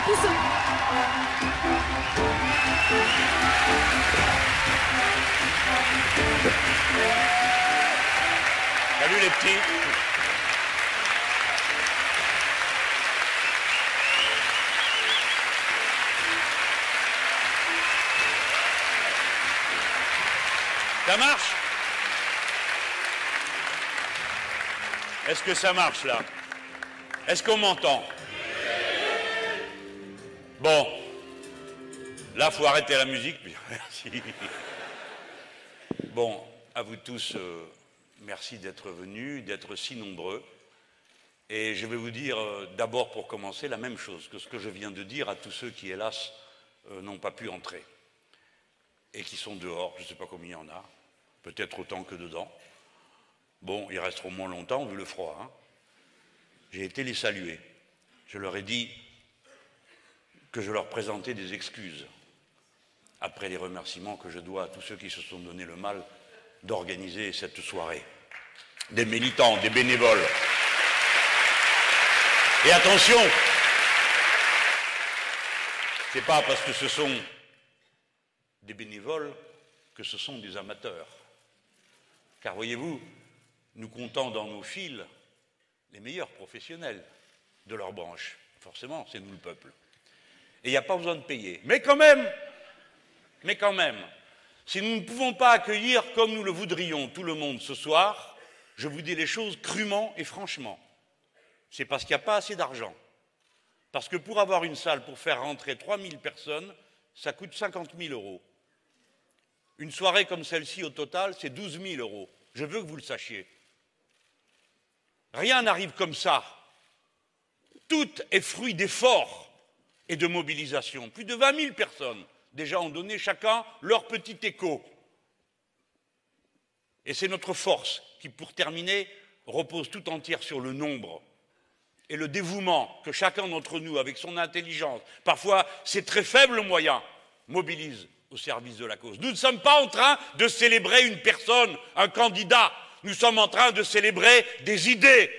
Applaudissements. Salut les petits. Ça marche? Est-ce que ça marche là? Est-ce qu'on m'entend? Bon. Là, il faut arrêter la musique. Merci. Bon, à vous tous, merci d'être venus, d'être si nombreux. Et je vais vous dire d'abord pour commencer la même chose que ce que je viens de dire à tous ceux qui, hélas, n'ont pas pu entrer et qui sont dehors. Je ne sais pas combien il y en a, peut-être autant que dedans. Bon, ils resteront moins longtemps vu le froid. Hein. J'ai été les saluer. Je leur ai dit que je leur présentais des excuses après les remerciements que je dois à tous ceux qui se sont donné le mal d'organiser cette soirée. Des militants, des bénévoles. Et attention, c'est pas parce que ce sont des bénévoles que ce sont des amateurs. Car voyez-vous, nous comptons dans nos fils les meilleurs professionnels de leur branche. Forcément, c'est nous le peuple. Et il n'y a pas besoin de payer. Mais quand même, si nous ne pouvons pas accueillir comme nous le voudrions tout le monde ce soir, je vous dis les choses crûment et franchement. C'est parce qu'il n'y a pas assez d'argent. Parce que pour avoir une salle pour faire rentrer 3000 personnes, ça coûte 50 000 €. Une soirée comme celle-ci, au total, c'est 12 000 €. Je veux que vous le sachiez. Rien n'arrive comme ça. Tout est fruit d'efforts et de mobilisation. Plus de 20 000 personnes déjà ont donné chacun leur petit écho. Et c'est notre force qui, pour terminer, repose tout entière sur le nombre et le dévouement que chacun d'entre nous, avec son intelligence, parfois ses très faibles moyens, mobilise au service de la cause. Nous ne sommes pas en train de célébrer une personne, un candidat. Nous sommes en train de célébrer des idées.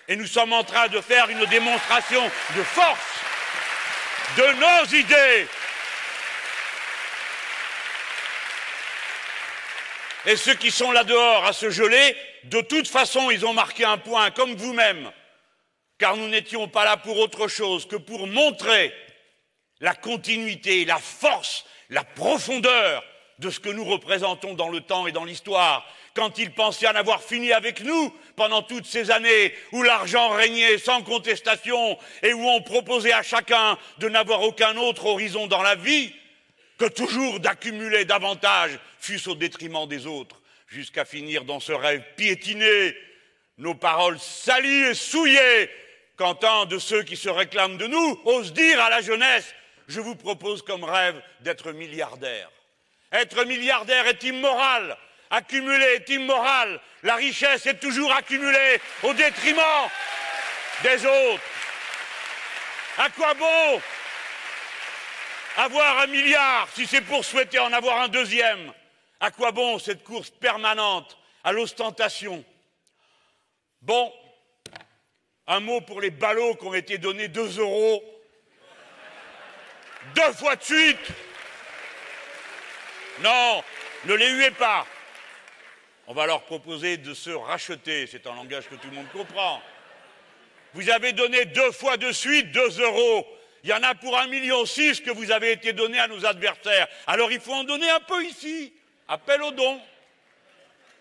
Et nous sommes en train de faire une démonstration de force de nos idées. Et ceux qui sont là dehors à se geler, de toute façon, ils ont marqué un point, comme vous-même. Car nous n'étions pas là pour autre chose que pour montrer la continuité, la force, la profondeur de ce que nous représentons dans le temps et dans l'histoire. Quand ils pensaient en avoir fini avec nous pendant toutes ces années où l'argent régnait sans contestation et où on proposait à chacun de n'avoir aucun autre horizon dans la vie que toujours d'accumuler davantage, fût-ce au détriment des autres, jusqu'à finir dans ce rêve piétiné, nos paroles salies et souillées, quand un de ceux qui se réclament de nous ose dire à la jeunesse « Je vous propose comme rêve d'être milliardaire ». Être milliardaire est immoral. Accumuler est immoral. La richesse est toujours accumulée au détriment des autres. À quoi bon avoir 1 milliard si c'est pour souhaiter en avoir un deuxième? À quoi bon cette course permanente à l'ostentation? Bon, un mot pour les ballots qui ont été donnés 2 € 2 fois de suite. Non, ne les huez pas. On va leur proposer de se racheter, c'est un langage que tout le monde comprend. Vous avez donné 2 fois de suite 2 €. Il y en a pour 1,6 million que vous avez été donné à nos adversaires. Alors il faut en donner un peu ici. Appel aux dons.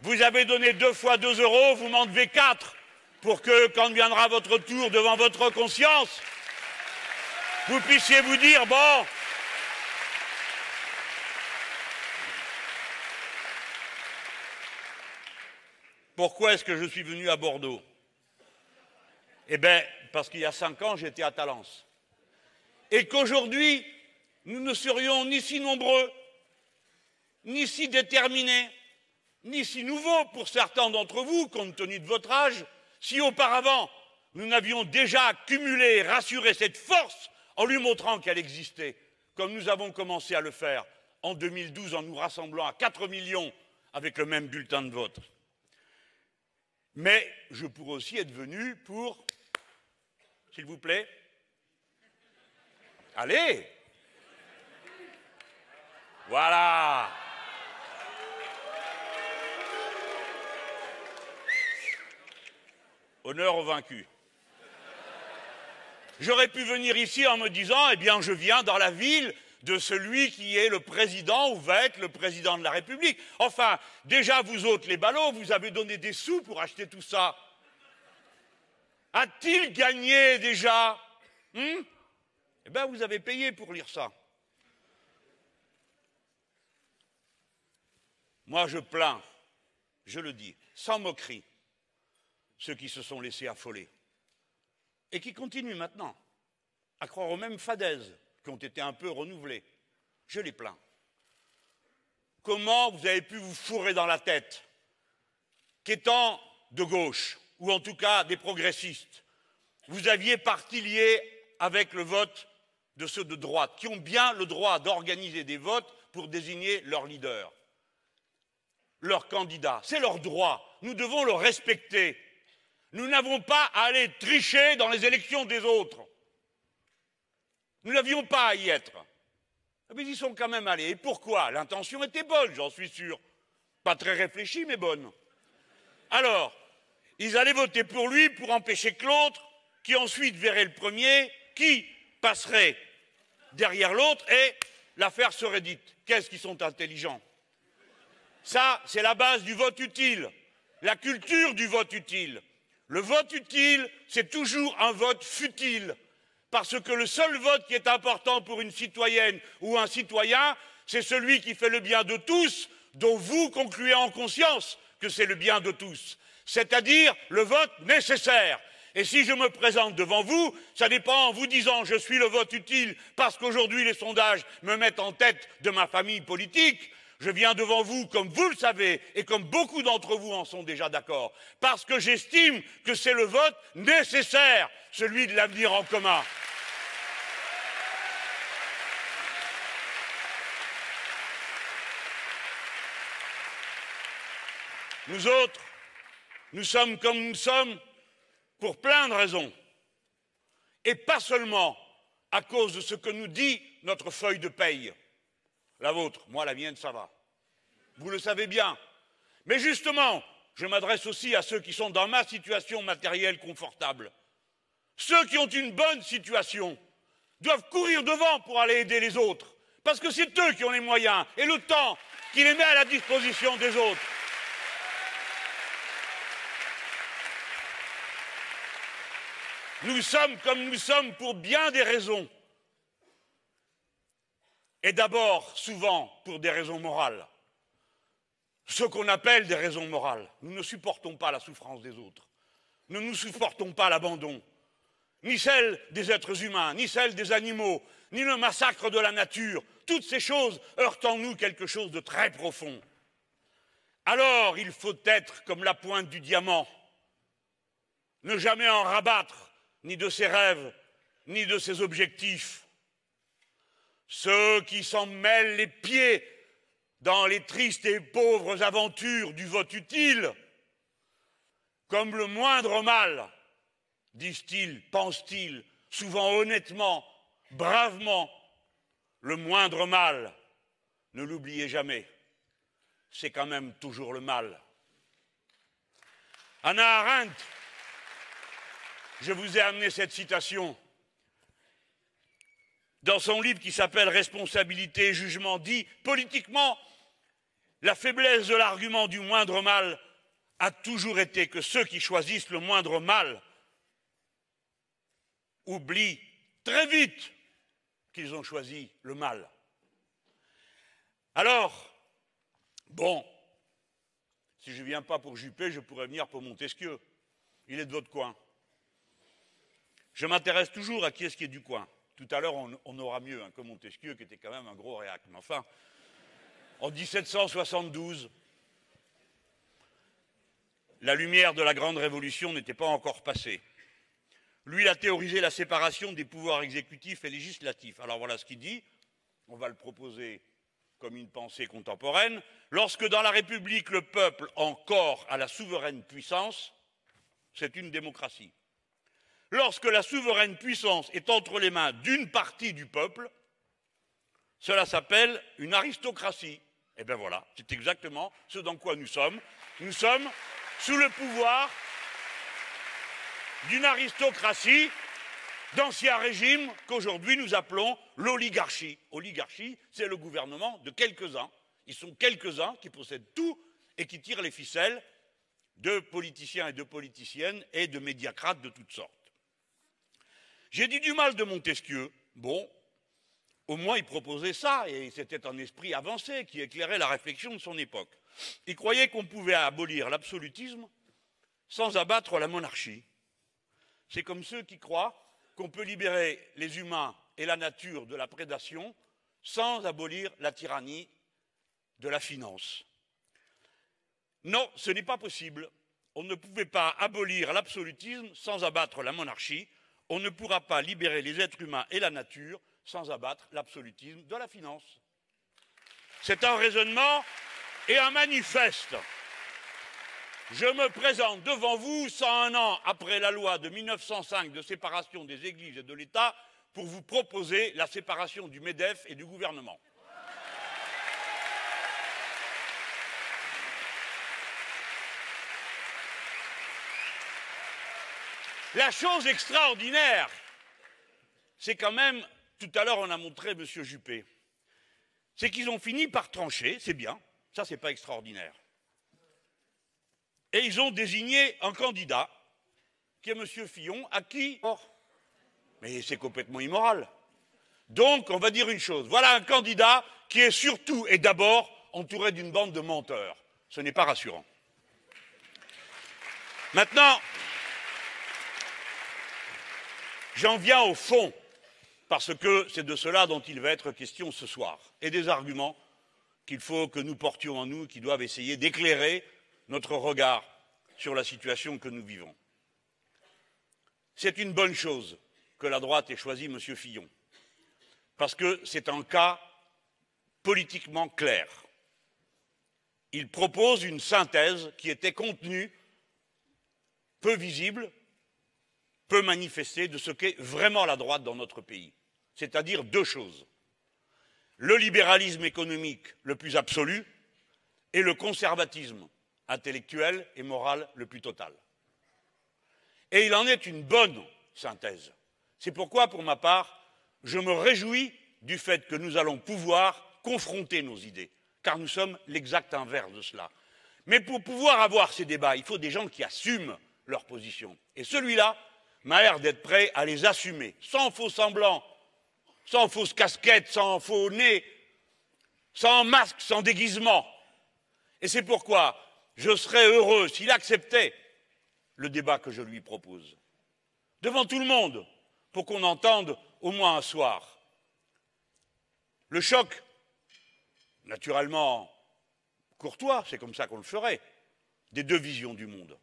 Vous avez donné 2 fois 2 €, vous m'en devez 4 pour que, quand viendra votre tour devant votre conscience, vous puissiez vous dire, bon, pourquoi est-ce que je suis venu à Bordeaux? Eh bien, parce qu'il y a 5 ans, j'étais à Talence. Et qu'aujourd'hui, nous ne serions ni si nombreux, ni si déterminés, ni si nouveaux pour certains d'entre vous, compte tenu de votre âge, si auparavant, nous n'avions déjà cumulé et rassuré cette force en lui montrant qu'elle existait, comme nous avons commencé à le faire en 2012 en nous rassemblant à 4 millions avec le même bulletin de vote. Mais je pourrais aussi être venu pour, s'il vous plaît, Allez! Voilà! Honneur aux vaincus. J'aurais pu venir ici en me disant, eh bien, je viens dans la ville de celui qui est le président ou va être le président de la République. Enfin, déjà, vous autres, les ballots, vous avez donné des sous pour acheter tout ça. A-t-il gagné déjà? Eh bien, vous avez payé pour lire ça. Moi, je plains, je le dis, sans moquerie, ceux qui se sont laissés affoler et qui continuent maintenant à croire aux mêmes fadaises qui ont été un peu renouvelées. Je les plains. Comment vous avez pu vous fourrer dans la tête qu'étant de gauche, ou en tout cas des progressistes, vous aviez parti lié avec le vote de ceux de droite, qui ont bien le droit d'organiser des votes pour désigner leur leader, leur candidat. C'est leur droit. Nous devons le respecter. Nous n'avons pas à aller tricher dans les élections des autres. Nous n'avions pas à y être. Mais ils y sont quand même allés. Et pourquoi? L'intention était bonne, j'en suis sûr. Pas très réfléchie, mais bonne. Alors, ils allaient voter pour lui pour empêcher que l'autre, qui ensuite verrait le premier, qui passerait derrière l'autre et l'affaire serait dite. Qu'est-ce qu'ils sont intelligents? Ça, c'est la base du vote utile, la culture du vote utile. Le vote utile, c'est toujours un vote futile, parce que le seul vote qui est important pour une citoyenne ou un citoyen, c'est celui qui fait le bien de tous, dont vous concluez en conscience que c'est le bien de tous, c'est-à-dire le vote nécessaire. Et si je me présente devant vous, ça n'est pas en vous disant je suis le vote utile parce qu'aujourd'hui les sondages me mettent en tête de ma famille politique. Je viens devant vous, comme vous le savez, et comme beaucoup d'entre vous en sont déjà d'accord, parce que j'estime que c'est le vote nécessaire, celui de l'avenir en commun. Nous autres, nous sommes comme nous sommes pour plein de raisons, et pas seulement à cause de ce que nous dit notre feuille de paye. La vôtre, moi la mienne, ça va. Vous le savez bien. Mais justement, je m'adresse aussi à ceux qui sont dans ma situation matérielle confortable. Ceux qui ont une bonne situation doivent courir devant pour aller aider les autres, parce que c'est eux qui ont les moyens et le temps qui les met à la disposition des autres. Nous sommes comme nous sommes pour bien des raisons. Et d'abord, souvent, pour des raisons morales. Ce qu'on appelle des raisons morales. Nous ne supportons pas la souffrance des autres. Nous ne supportons pas l'abandon. Ni celle des êtres humains, ni celle des animaux, ni le massacre de la nature. Toutes ces choses heurtent en nous quelque chose de très profond. Alors, il faut être comme la pointe du diamant. Ne jamais en rabattre, ni de ses rêves, ni de ses objectifs. Ceux qui s'en mêlent les pieds dans les tristes et pauvres aventures du vote utile, comme le moindre mal, disent-ils, pensent-ils, souvent honnêtement, bravement, le moindre mal, ne l'oubliez jamais, c'est quand même toujours le mal. Hannah Arendt, je vous ai amené cette citation. Dans son livre qui s'appelle « Responsabilité et jugement », dit « Politiquement, la faiblesse de l'argument du moindre mal a toujours été que ceux qui choisissent le moindre mal oublient très vite qu'ils ont choisi le mal. » Alors, bon, si je ne viens pas pour Juppé, je pourrais venir pour Montesquieu. Il est de votre coin. Je m'intéresse toujours à qui est-ce qui est du coin. Tout à l'heure, on aura mieux, hein, comme Montesquieu, qui était quand même un gros réac. Mais enfin, en 1772, la lumière de la Grande Révolution n'était pas encore passée. Lui, il a théorisé la séparation des pouvoirs exécutifs et législatifs. Alors voilà ce qu'il dit, on va le proposer comme une pensée contemporaine. Lorsque dans la République, le peuple encore a la souveraine puissance, c'est une démocratie. lorsque la souveraine puissance est entre les mains d'une partie du peuple, cela s'appelle une aristocratie. Et bien voilà, c'est exactement ce dans quoi nous sommes. Nous sommes sous le pouvoir d'une aristocratie d'ancien régime qu'aujourd'hui nous appelons l'oligarchie. Oligarchie, c'est le gouvernement de quelques-uns. Ils sont quelques-uns qui possèdent tout et qui tirent les ficelles de politiciens et de politiciennes et de médiacrates de toutes sortes. J'ai dit du mal de Montesquieu. Bon, au moins il proposait ça, et c'était un esprit avancé qui éclairait la réflexion de son époque. Il croyait qu'on pouvait abolir l'absolutisme sans abattre la monarchie. C'est comme ceux qui croient qu'on peut libérer les humains et la nature de la prédation sans abolir la tyrannie de la finance. Non, ce n'est pas possible. On ne pouvait pas abolir l'absolutisme sans abattre la monarchie. On ne pourra pas libérer les êtres humains et la nature sans abattre l'absolutisme de la finance. C'est un raisonnement et un manifeste. Je me présente devant vous 101 ans après la loi de 1905 de séparation des églises et de l'État pour vous proposer la séparation du MEDEF et du gouvernement. La chose extraordinaire, c'est quand même, tout à l'heure on a montré M. Juppé, c'est qu'ils ont fini par trancher, c'est bien, ça c'est pas extraordinaire. Et ils ont désigné un candidat, qui est M. Fillon, à qui... Oh, mais c'est complètement immoral. Donc, on va dire une chose, voilà un candidat qui est surtout et d'abord entouré d'une bande de menteurs. Ce n'est pas rassurant. Maintenant, j'en viens au fond, parce que c'est de cela dont il va être question ce soir, et des arguments qu'il faut que nous portions en nous, qui doivent essayer d'éclairer notre regard sur la situation que nous vivons. C'est une bonne chose que la droite ait choisi M. Fillon, parce que c'est un cas politiquement clair. Il propose une synthèse qui était contenue, peu visible, peu manifestée de ce qu'est vraiment la droite dans notre pays. C'est-à-dire deux choses. Le libéralisme économique le plus absolu et le conservatisme intellectuel et moral le plus total. Et il en est une bonne synthèse. C'est pourquoi, pour ma part, je me réjouis du fait que nous allons pouvoir confronter nos idées, car nous sommes l'exact inverse de cela. Mais pour pouvoir avoir ces débats, il faut des gens qui assument leur position. Et celui-là m'a l'air d'être prêt à les assumer, sans faux semblants, sans fausse casquette, sans faux nez, sans masque, sans déguisement. Et c'est pourquoi je serais heureux s'il acceptait le débat que je lui propose, devant tout le monde, pour qu'on entende au moins un soir. Le choc, naturellement courtois, c'est comme ça qu'on le ferait, des deux visions du monde.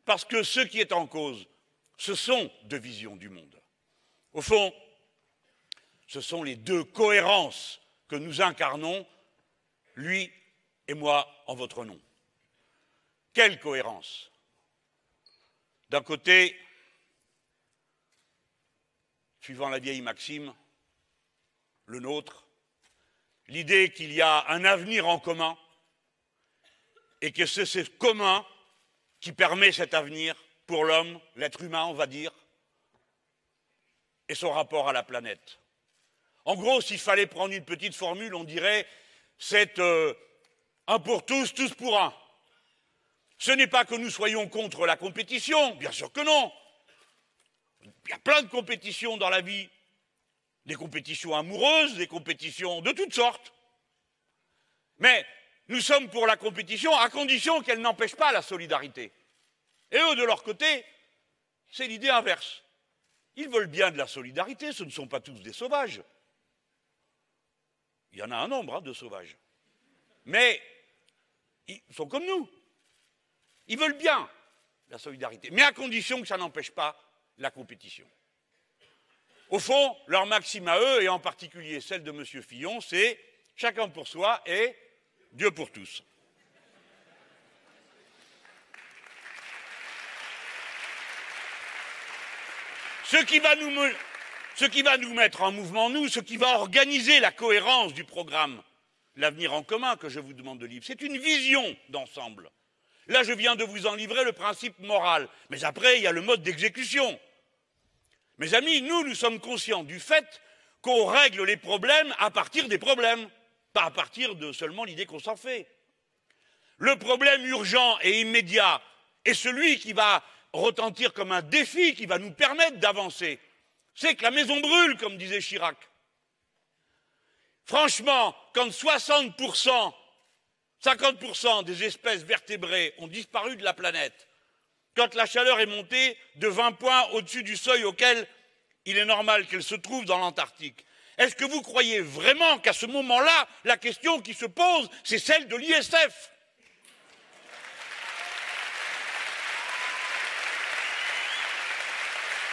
Parce que ce qui est en cause, ce sont deux visions du monde. Au fond, ce sont les deux cohérences que nous incarnons, lui et moi, en votre nom. Quelle cohérence? D'un côté, suivant la vieille maxime, le nôtre, l'idée qu'il y a un avenir en commun et que c'est ce commun qui permet cet avenir pour l'homme, l'être humain, on va dire, et son rapport à la planète. En gros, s'il fallait prendre une petite formule, on dirait c'est un pour tous, tous pour un. Ce n'est pas que nous soyons contre la compétition, bien sûr que non. Il y a plein de compétitions dans la vie, des compétitions amoureuses, des compétitions de toutes sortes. Mais nous sommes pour la compétition à condition qu'elle n'empêche pas la solidarité. Et eux, de leur côté, c'est l'idée inverse. Ils veulent bien de la solidarité, ce ne sont pas tous des sauvages. Il y en a un nombre de sauvages. Mais ils sont comme nous. Ils veulent bien la solidarité, mais à condition que ça n'empêche pas la compétition. Au fond, leur maxime à eux, et en particulier celle de M. Fillon, c'est chacun pour soi et Dieu pour tous. Ce qui va nous mettre en mouvement, nous, ce qui va organiser la cohérence du programme, l'avenir en commun que je vous demande de livrer, c'est une vision d'ensemble. Là, je viens de vous en livrer le principe moral, mais après, il y a le mode d'exécution. Mes amis, nous sommes conscients du fait qu'on règle les problèmes à partir des problèmes, pas à partir de seulement l'idée qu'on s'en fait. Le problème urgent et immédiat est celui qui va retentir comme un défi qui va nous permettre d'avancer. C'est que la maison brûle, comme disait Chirac. Franchement, quand 60%, 50% des espèces vertébrées ont disparu de la planète, quand la chaleur est montée de 20 points au-dessus du seuil auquel il est normal qu'elle se trouve dans l'Antarctique, est-ce que vous croyez vraiment qu'à ce moment-là, la question qui se pose, c'est celle de l'ISF?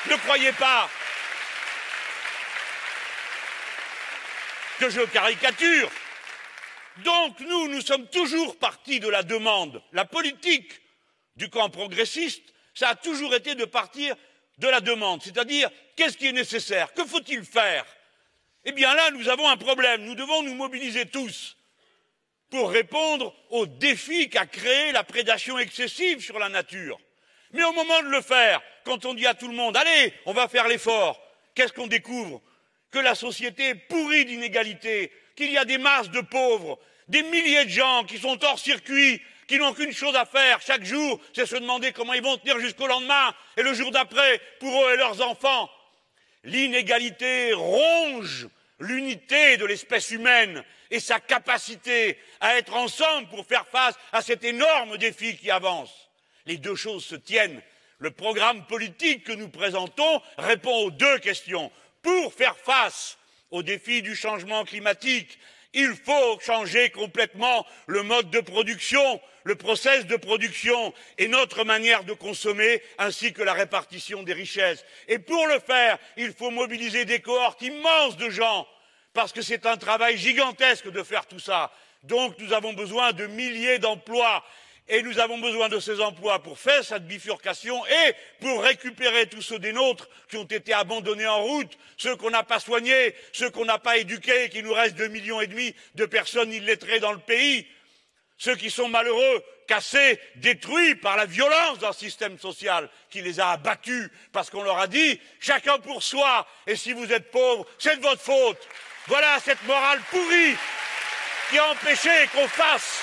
Ne croyez pas que je caricature. Donc nous sommes toujours partis de la demande. La politique du camp progressiste, ça a toujours été de partir de la demande, c'est-à-dire qu'est-ce qui est nécessaire, que faut-il faire? Eh bien là, nous avons un problème, nous devons nous mobiliser tous pour répondre aux défis qu'a créé la prédation excessive sur la nature. Mais au moment de le faire, quand on dit à tout le monde « Allez, on va faire l'effort », qu'est-ce qu'on découvre? Que la société est pourrie d'inégalités, qu'il y a des masses de pauvres, des milliers de gens qui sont hors circuit, qui n'ont qu'une chose à faire chaque jour, c'est se demander comment ils vont tenir jusqu'au lendemain et le jour d'après pour eux et leurs enfants. L'inégalité ronge l'unité de l'espèce humaine et sa capacité à être ensemble pour faire face à cet énorme défi qui avance. Les deux choses se tiennent. Le programme politique que nous présentons répond aux deux questions. Pour faire face au défi du changement climatique, il faut changer complètement le mode de production, le process de production et notre manière de consommer, ainsi que la répartition des richesses. Et pour le faire, il faut mobiliser des cohortes immenses de gens, parce que c'est un travail gigantesque de faire tout ça. Donc nous avons besoin de milliers d'emplois. Et nous avons besoin de ces emplois pour faire cette bifurcation et pour récupérer tous ceux des nôtres qui ont été abandonnés en route, ceux qu'on n'a pas soignés, ceux qu'on n'a pas éduqués, qu'il nous reste 2,5 millions de personnes illettrées dans le pays, ceux qui sont malheureux, cassés, détruits par la violence d'un système social qui les a abattus parce qu'on leur a dit chacun pour soi et si vous êtes pauvre, c'est de votre faute. Voilà cette morale pourrie qui a empêché qu'on fasse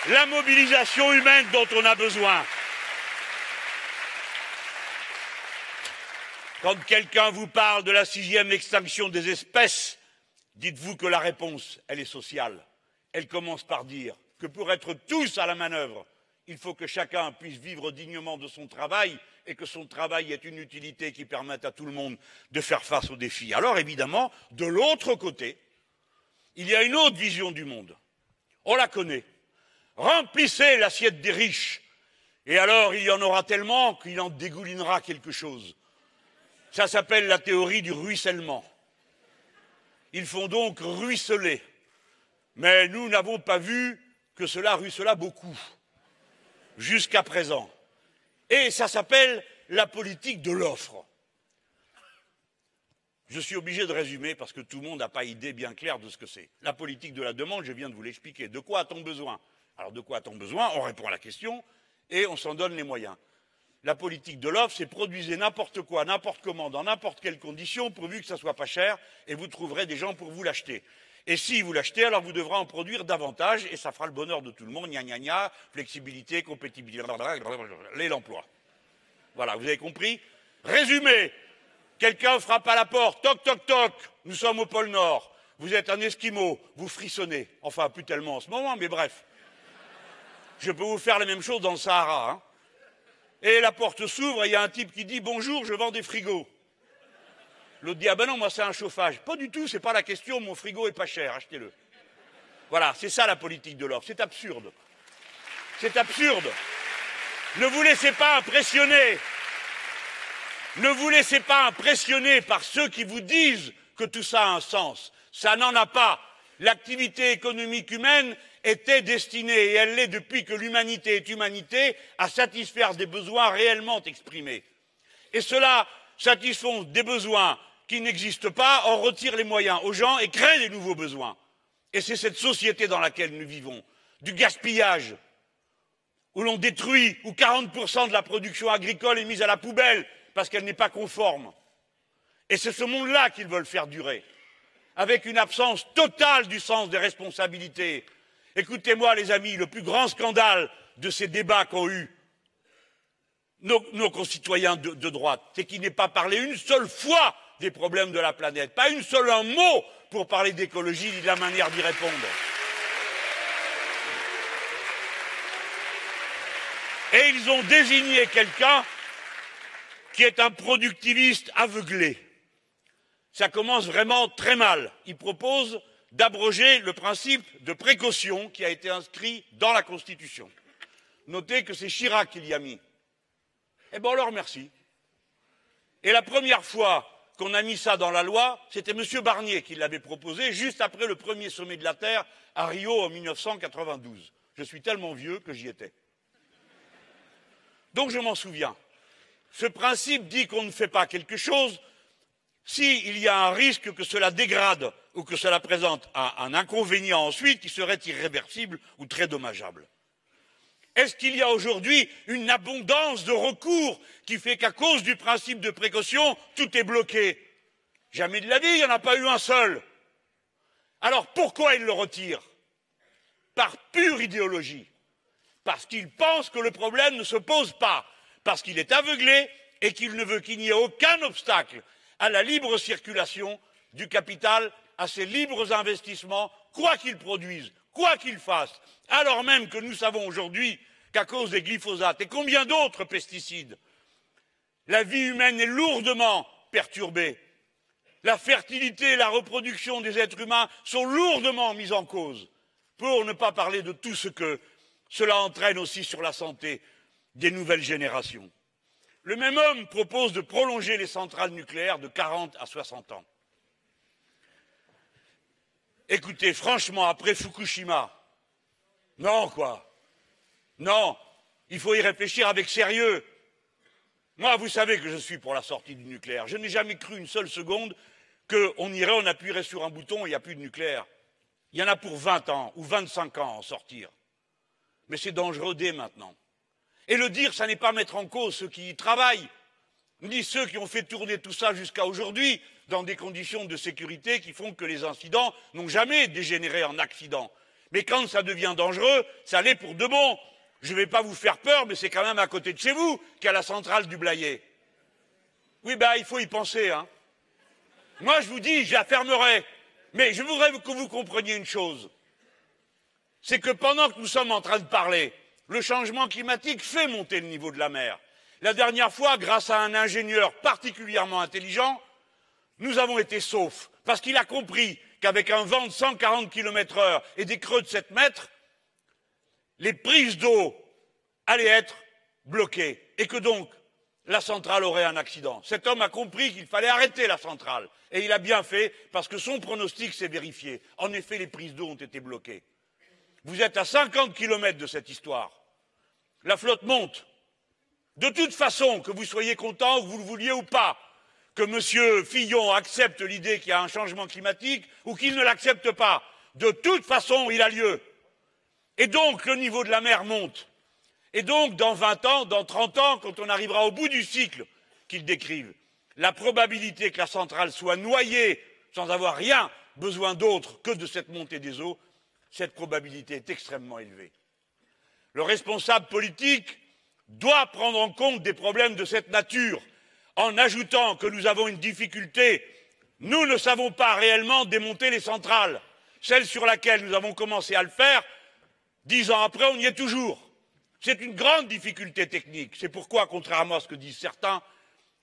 la mobilisation humaine dont on a besoin. Quand quelqu'un vous parle de la 6e extinction des espèces, dites-vous que la réponse, elle est sociale. Elle commence par dire que pour être tous à la manœuvre, il faut que chacun puisse vivre dignement de son travail et que son travail ait une utilité qui permette à tout le monde de faire face aux défis. Alors évidemment, de l'autre côté, il y a une autre vision du monde. On la connaît. Remplissez l'assiette des riches, et alors il y en aura tellement qu'il en dégoulinera quelque chose. Ça s'appelle la théorie du ruissellement. Ils font donc ruisseler. Mais nous n'avons pas vu que cela ruissela beaucoup, jusqu'à présent. Et ça s'appelle la politique de l'offre. Je suis obligé de résumer parce que tout le monde n'a pas idée bien claire de ce que c'est. La politique de la demande, je viens de vous l'expliquer. De quoi a-t-on besoin? Alors de quoi a-t-on besoin? On répond à la question et on s'en donne les moyens. La politique de l'offre, c'est produisez n'importe quoi, n'importe comment, dans n'importe quelle condition, pourvu que ça soit pas cher, et vous trouverez des gens pour vous l'acheter. Et si vous l'achetez, alors vous devrez en produire davantage, et ça fera le bonheur de tout le monde, gna gna gna, flexibilité, compétibilité, et l'emploi. Voilà, vous avez compris? Résumé, quelqu'un frappe à la porte, toc toc toc, nous sommes au pôle Nord, vous êtes un Esquimau, vous frissonnez, enfin plus tellement en ce moment, mais bref. Je peux vous faire la même chose dans le Sahara. Hein. Et la porte s'ouvre et il y a un type qui dit « Bonjour, je vends des frigos ». L'autre dit « Ah ben non, moi c'est un chauffage ». Pas du tout, c'est pas la question, mon frigo est pas cher, achetez-le. Voilà, c'est ça la politique de l'offre, c'est absurde. C'est absurde. Ne vous laissez pas impressionner. Ne vous laissez pas impressionner par ceux qui vous disent que tout ça a un sens. Ça n'en a pas. L'activité économique humaine était destinée, et elle l'est depuis que l'humanité est humanité, à satisfaire des besoins réellement exprimés. Et cela satisfont des besoins qui n'existent pas, on retire les moyens aux gens et crée des nouveaux besoins. Et c'est cette société dans laquelle nous vivons, du gaspillage, où l'on détruit, où 40% de la production agricole est mise à la poubelle parce qu'elle n'est pas conforme. Et c'est ce monde-là qu'ils veulent faire durer, avec une absence totale du sens des responsabilités. Écoutez-moi, les amis, le plus grand scandale de ces débats qu'ont eu nos concitoyens de droite, c'est qu'il n'est pas parlé une seule fois des problèmes de la planète, pas un mot pour parler d'écologie ni de la manière d'y répondre. Et ils ont désigné quelqu'un qui est un productiviste aveuglé. Ça commence vraiment très mal. Il propose d'abroger le principe de précaution qui a été inscrit dans la Constitution. Notez que c'est Chirac qui l'y a mis. Eh bien, on le remercie. Et la première fois qu'on a mis ça dans la loi, c'était M. Barnier qui l'avait proposé, juste après le premier sommet de la Terre à Rio en 1992. Je suis tellement vieux que j'y étais. Donc je m'en souviens. Ce principe dit qu'on ne fait pas quelque chose s'il y a un risque que cela dégrade ou que cela présente un inconvénient ensuite qui serait irréversible ou très dommageable. Est-ce qu'il y a aujourd'hui une abondance de recours qui fait qu'à cause du principe de précaution, tout est bloqué? Jamais de la vie, il n'y en a pas eu un seul. Alors pourquoi il le retire? Par pure idéologie. Parce qu'il pense que le problème ne se pose pas, parce qu'il est aveuglé et qu'il ne veut qu'il n'y ait aucun obstacle à la libre circulation du capital, à ses libres investissements, quoi qu'ils produisent, quoi qu'ils fassent, alors même que nous savons aujourd'hui qu'à cause des glyphosates et combien d'autres pesticides, la vie humaine est lourdement perturbée. La fertilité et la reproduction des êtres humains sont lourdement mises en cause, pour ne pas parler de tout ce que cela entraîne aussi sur la santé des nouvelles générations. Le même homme propose de prolonger les centrales nucléaires de 40 à 60 ans. Écoutez, franchement, après Fukushima, non quoi. Non, il faut y réfléchir avec sérieux. Moi, vous savez que je suis pour la sortie du nucléaire. Je n'ai jamais cru une seule seconde qu'on irait, on appuierait sur un bouton et il n'y a plus de nucléaire. Il y en a pour 20 ans ou 25 ans à en sortir. Mais c'est dangereux dès maintenant. Et le dire, ça n'est pas mettre en cause ceux qui y travaillent, ni ceux qui ont fait tourner tout ça jusqu'à aujourd'hui dans des conditions de sécurité qui font que les incidents n'ont jamais dégénéré en accidents. Mais quand ça devient dangereux, ça l'est pour de bon. Je ne vais pas vous faire peur, mais c'est quand même à côté de chez vous qu'il y a la centrale du Blayais. Oui, ben, il faut y penser, hein. Moi, je vous dis, je la fermerai. Mais je voudrais que vous compreniez une chose. C'est que pendant que nous sommes en train de parler, le changement climatique fait monter le niveau de la mer. La dernière fois, grâce à un ingénieur particulièrement intelligent, nous avons été saufs, parce qu'il a compris qu'avec un vent de 140 km/h et des creux de 7 mètres, les prises d'eau allaient être bloquées et que donc la centrale aurait un accident. Cet homme a compris qu'il fallait arrêter la centrale et il a bien fait parce que son pronostic s'est vérifié. En effet, les prises d'eau ont été bloquées. Vous êtes à 50 km de cette histoire. La flotte monte. De toute façon, que vous soyez content, que vous le vouliez ou pas, que M. Fillon accepte l'idée qu'il y a un changement climatique ou qu'il ne l'accepte pas, de toute façon, il a lieu. Et donc, le niveau de la mer monte. Et donc, dans 20 ans, dans 30 ans, quand on arrivera au bout du cycle qu'ils décrivent, la probabilité que la centrale soit noyée sans avoir rien besoin d'autre que de cette montée des eaux, cette probabilité est extrêmement élevée. Le responsable politique doit prendre en compte des problèmes de cette nature en ajoutant que nous avons une difficulté. Nous ne savons pas réellement démonter les centrales. Celle sur laquelle nous avons commencé à le faire, 10 ans après, on y est toujours. C'est une grande difficulté technique. C'est pourquoi, contrairement à ce que disent certains,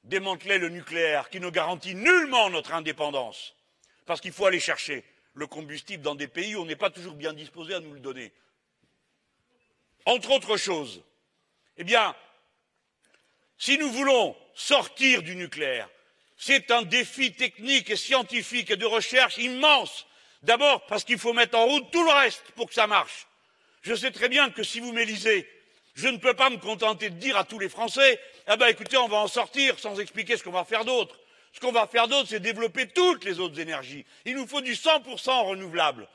démanteler le nucléaire, qui ne garantit nullement notre indépendance, parce qu'il faut aller chercher le combustible dans des pays où on n'est pas toujours bien disposé à nous le donner. Entre autres choses, eh bien, si nous voulons sortir du nucléaire, c'est un défi technique et scientifique et de recherche immense. D'abord parce qu'il faut mettre en route tout le reste pour que ça marche. Je sais très bien que si vous m'élisez, je ne peux pas me contenter de dire à tous les Français ah ben écoutez, on va en sortir sans expliquer ce qu'on va faire d'autre. Ce qu'on va faire d'autre, c'est développer toutes les autres énergies. Il nous faut du 100% renouvelable.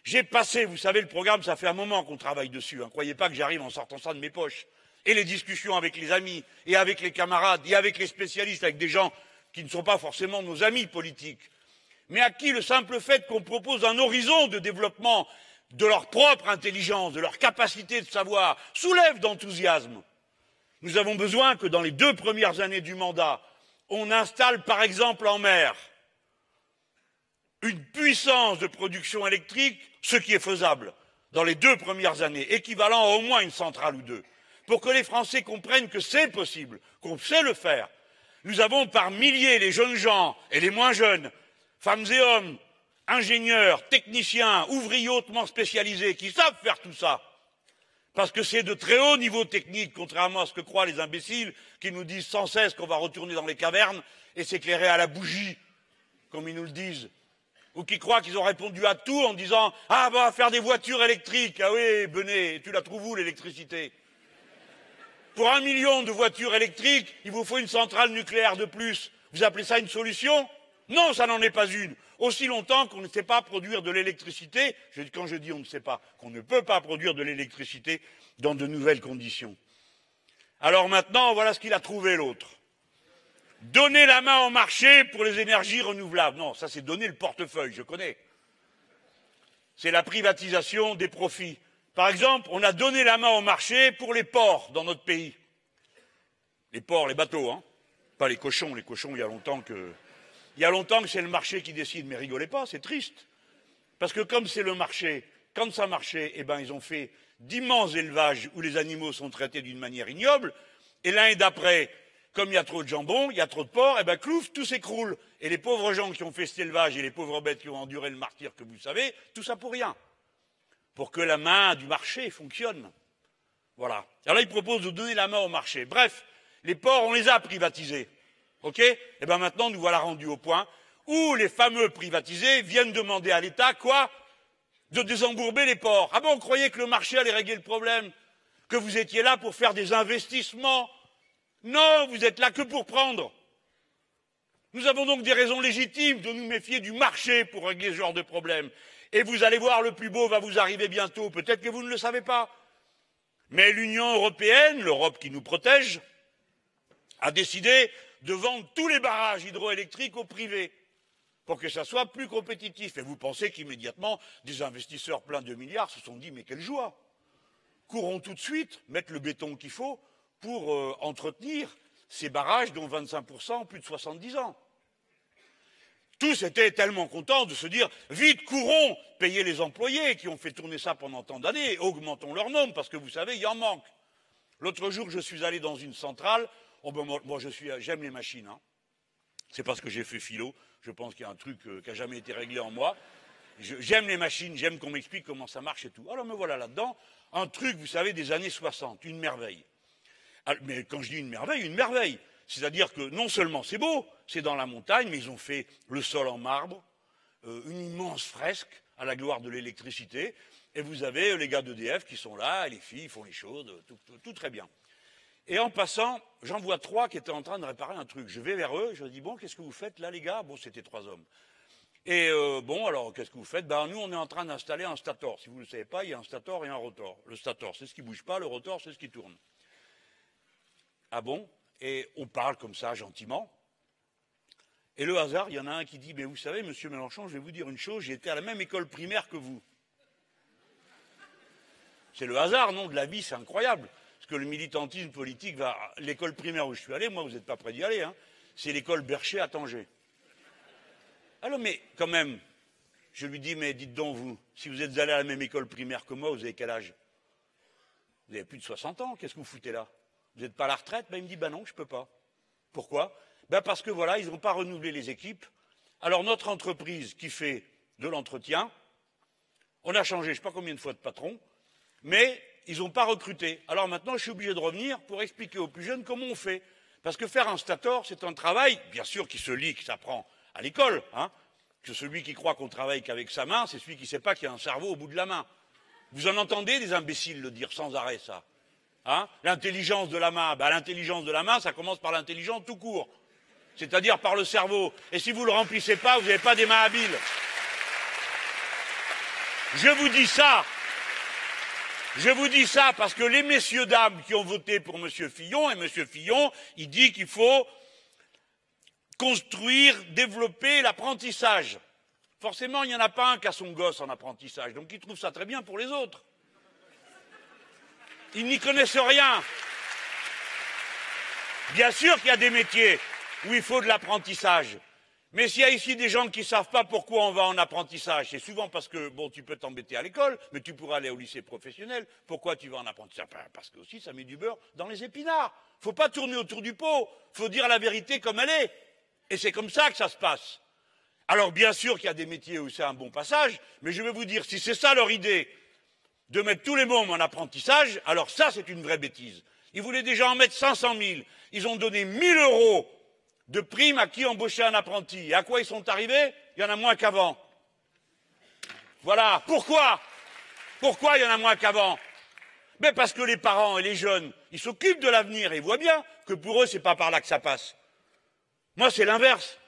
J'ai passé, vous savez, le programme, ça fait un moment qu'on travaille dessus. Hein. Croyez pas que j'arrive en sortant ça de mes poches. Et les discussions avec les amis, et avec les camarades, et avec les spécialistes, avec des gens qui ne sont pas forcément nos amis politiques, mais à qui le simple fait qu'on propose un horizon de développement de leur propre intelligence, de leur capacité de savoir, soulève d'enthousiasme. Nous avons besoin que dans les 2 premières années du mandat, on installe par exemple en mer une puissance de production électrique, ce qui est faisable dans les 2 premières années, équivalent à au moins une centrale ou 2, pour que les Français comprennent que c'est possible, qu'on sait le faire. Nous avons par milliers les jeunes gens et les moins jeunes, femmes et hommes, ingénieurs, techniciens, ouvriers hautement spécialisés qui savent faire tout ça. Parce que c'est de très haut niveau technique, contrairement à ce que croient les imbéciles qui nous disent sans cesse qu'on va retourner dans les cavernes et s'éclairer à la bougie, comme ils nous le disent. Ou qui croient qu'ils ont répondu à tout en disant « Ah, on va faire des voitures électriques. Ah oui, Benet, tu la trouves où l'électricité ?» Pour 1 million de voitures électriques, il vous faut une centrale nucléaire de plus. Vous appelez ça une solution? Non, ça n'en est pas une. Aussi longtemps qu'on ne sait pas produire de l'électricité, quand je dis on ne sait pas, qu'on ne peut pas produire de l'électricité dans de nouvelles conditions. Alors maintenant, voilà ce qu'il a trouvé l'autre. Donner la main au marché pour les énergies renouvelables. Non, ça c'est donner le portefeuille, je connais. C'est la privatisation des profits. Par exemple, on a donné la main au marché pour les ports dans notre pays. Les ports, les bateaux, hein. Pas les cochons. Les cochons, il y a longtemps que c'est le marché qui décide. Mais rigolez pas, c'est triste. Parce que comme c'est le marché, quand ça marchait, eh ben, ils ont fait d'immenses élevages où les animaux sont traités d'une manière ignoble. Et l'année d'après, comme il y a trop de jambon, il y a trop de porc, eh ben, clouf, tout s'écroule. Et les pauvres gens qui ont fait cet élevage et les pauvres bêtes qui ont enduré le martyre que vous savez, tout ça pour rien. Pour que la main du marché fonctionne. Voilà. Alors là, il propose de donner la main au marché. Bref, les ports, on les a privatisés. OK? Et bien maintenant, nous voilà rendus au point où les fameux privatisés viennent demander à l'État, quoi? De désembourber les ports. Ah bon, on croyait que le marché allait régler le problème? Que vous étiez là pour faire des investissements? Non, vous êtes là que pour prendre. Nous avons donc des raisons légitimes de nous méfier du marché pour régler ce genre de problème. Et vous allez voir, le plus beau va vous arriver bientôt. Peut-être que vous ne le savez pas. Mais l'Union européenne, l'Europe qui nous protège, a décidé de vendre tous les barrages hydroélectriques au privé pour que ça soit plus compétitif. Et vous pensez qu'immédiatement, des investisseurs pleins de milliards se sont dit « Mais quelle joie! Courons tout de suite, mettre le béton qu'il faut pour entretenir ces barrages dont 25% ont plus de 70 ans. » Tous étaient tellement contents de se dire « Vite, courons, payez les employés qui ont fait tourner ça pendant tant d'années, augmentons leur nombre parce que vous savez, il y en manque. » L'autre jour, je suis allé dans une centrale. Oh ben moi, j'aime les machines. Hein. C'est parce que j'ai fait philo. Je pense qu'il y a un truc qui n'a jamais été réglé en moi. J'aime les machines, j'aime qu'on m'explique comment ça marche et tout. Alors me voilà là-dedans, un truc, vous savez, des années 60, une merveille. Alors, mais quand je dis une merveille. C'est-à-dire que non seulement c'est beau, c'est dans la montagne, mais ils ont fait le sol en marbre, une immense fresque à la gloire de l'électricité, et vous avez les gars d'EDF qui sont là, et les filles font les choses, tout très bien. Et en passant, j'en vois 3 qui étaient en train de réparer un truc. Je vais vers eux, je dis, bon, qu'est-ce que vous faites là, les gars? Bon, c'était 3 hommes. Et bon, alors, qu'est-ce que vous faites? Ben, nous, on est en train d'installer un stator. Si vous ne le savez pas, il y a un stator et un rotor. Le stator, c'est ce qui ne bouge pas, le rotor, c'est ce qui tourne. Ah bon? Et on parle comme ça, gentiment. Et le hasard, il y en a un qui dit, mais vous savez, monsieur Mélenchon, je vais vous dire une chose, j'ai été à la même école primaire que vous. C'est le hasard, non, de la vie, c'est incroyable. Parce que le militantisme politique va... L'école primaire où je suis allé, moi, vous n'êtes pas près d'y aller, hein, c'est l'école Bercher à Tanger. Alors, mais quand même, je lui dis, mais dites donc, vous, si vous êtes allé à la même école primaire que moi, vous avez quel âge? Vous avez plus de 60 ans, qu'est-ce que vous foutez là? Vous n'êtes pas à la retraite? Ben, il me dit, ben non, je ne peux pas. Pourquoi? Ben parce que voilà, ils n'ont pas renouvelé les équipes. Alors notre entreprise qui fait de l'entretien, on a changé je ne sais pas combien de fois de patron, mais ils n'ont pas recruté. Alors maintenant, je suis obligé de revenir pour expliquer aux plus jeunes comment on fait. Parce que faire un stator, c'est un travail, bien sûr, qui se lit, qui s'apprend à l'école. Hein, que celui qui croit qu'on travaille qu'avec sa main, c'est celui qui ne sait pas qu'il y a un cerveau au bout de la main. Vous en entendez des imbéciles le dire sans arrêt, ça? Hein, l'intelligence de la main, l'intelligence de la main, ça commence par l'intelligence tout court, c'est-à-dire par le cerveau. Et si vous ne le remplissez pas, vous n'avez pas des mains habiles. Je vous dis ça parce que les messieurs dames qui ont voté pour M. Fillon, et M. Fillon, il dit qu'il faut construire, développer l'apprentissage. Forcément, il n'y en a pas un qui a son gosse en apprentissage, donc il trouve ça très bien pour les autres. Ils n'y connaissent rien. Bien sûr qu'il y a des métiers où il faut de l'apprentissage. Mais s'il y a ici des gens qui ne savent pas pourquoi on va en apprentissage, c'est souvent parce que, bon, tu peux t'embêter à l'école, mais tu pourras aller au lycée professionnel. Pourquoi tu vas en apprentissage? Parce que aussi, ça met du beurre dans les épinards. Il ne faut pas tourner autour du pot. Il faut dire la vérité comme elle est. Et c'est comme ça que ça se passe. Alors, bien sûr qu'il y a des métiers où c'est un bon passage, mais je vais vous dire, si c'est ça leur idée, de mettre tous les mômes en apprentissage, alors ça, c'est une vraie bêtise. Ils voulaient déjà en mettre 500 000. Ils ont donné 1 000 € de prime à qui embaucher un apprenti. Et à quoi ils sont arrivés? Il y en a moins qu'avant. Voilà. Pourquoi? Pourquoi il y en a moins qu'avant? Mais parce que les parents et les jeunes, ils s'occupent de l'avenir et ils voient bien que pour eux, c'est pas par là que ça passe. Moi, c'est l'inverse.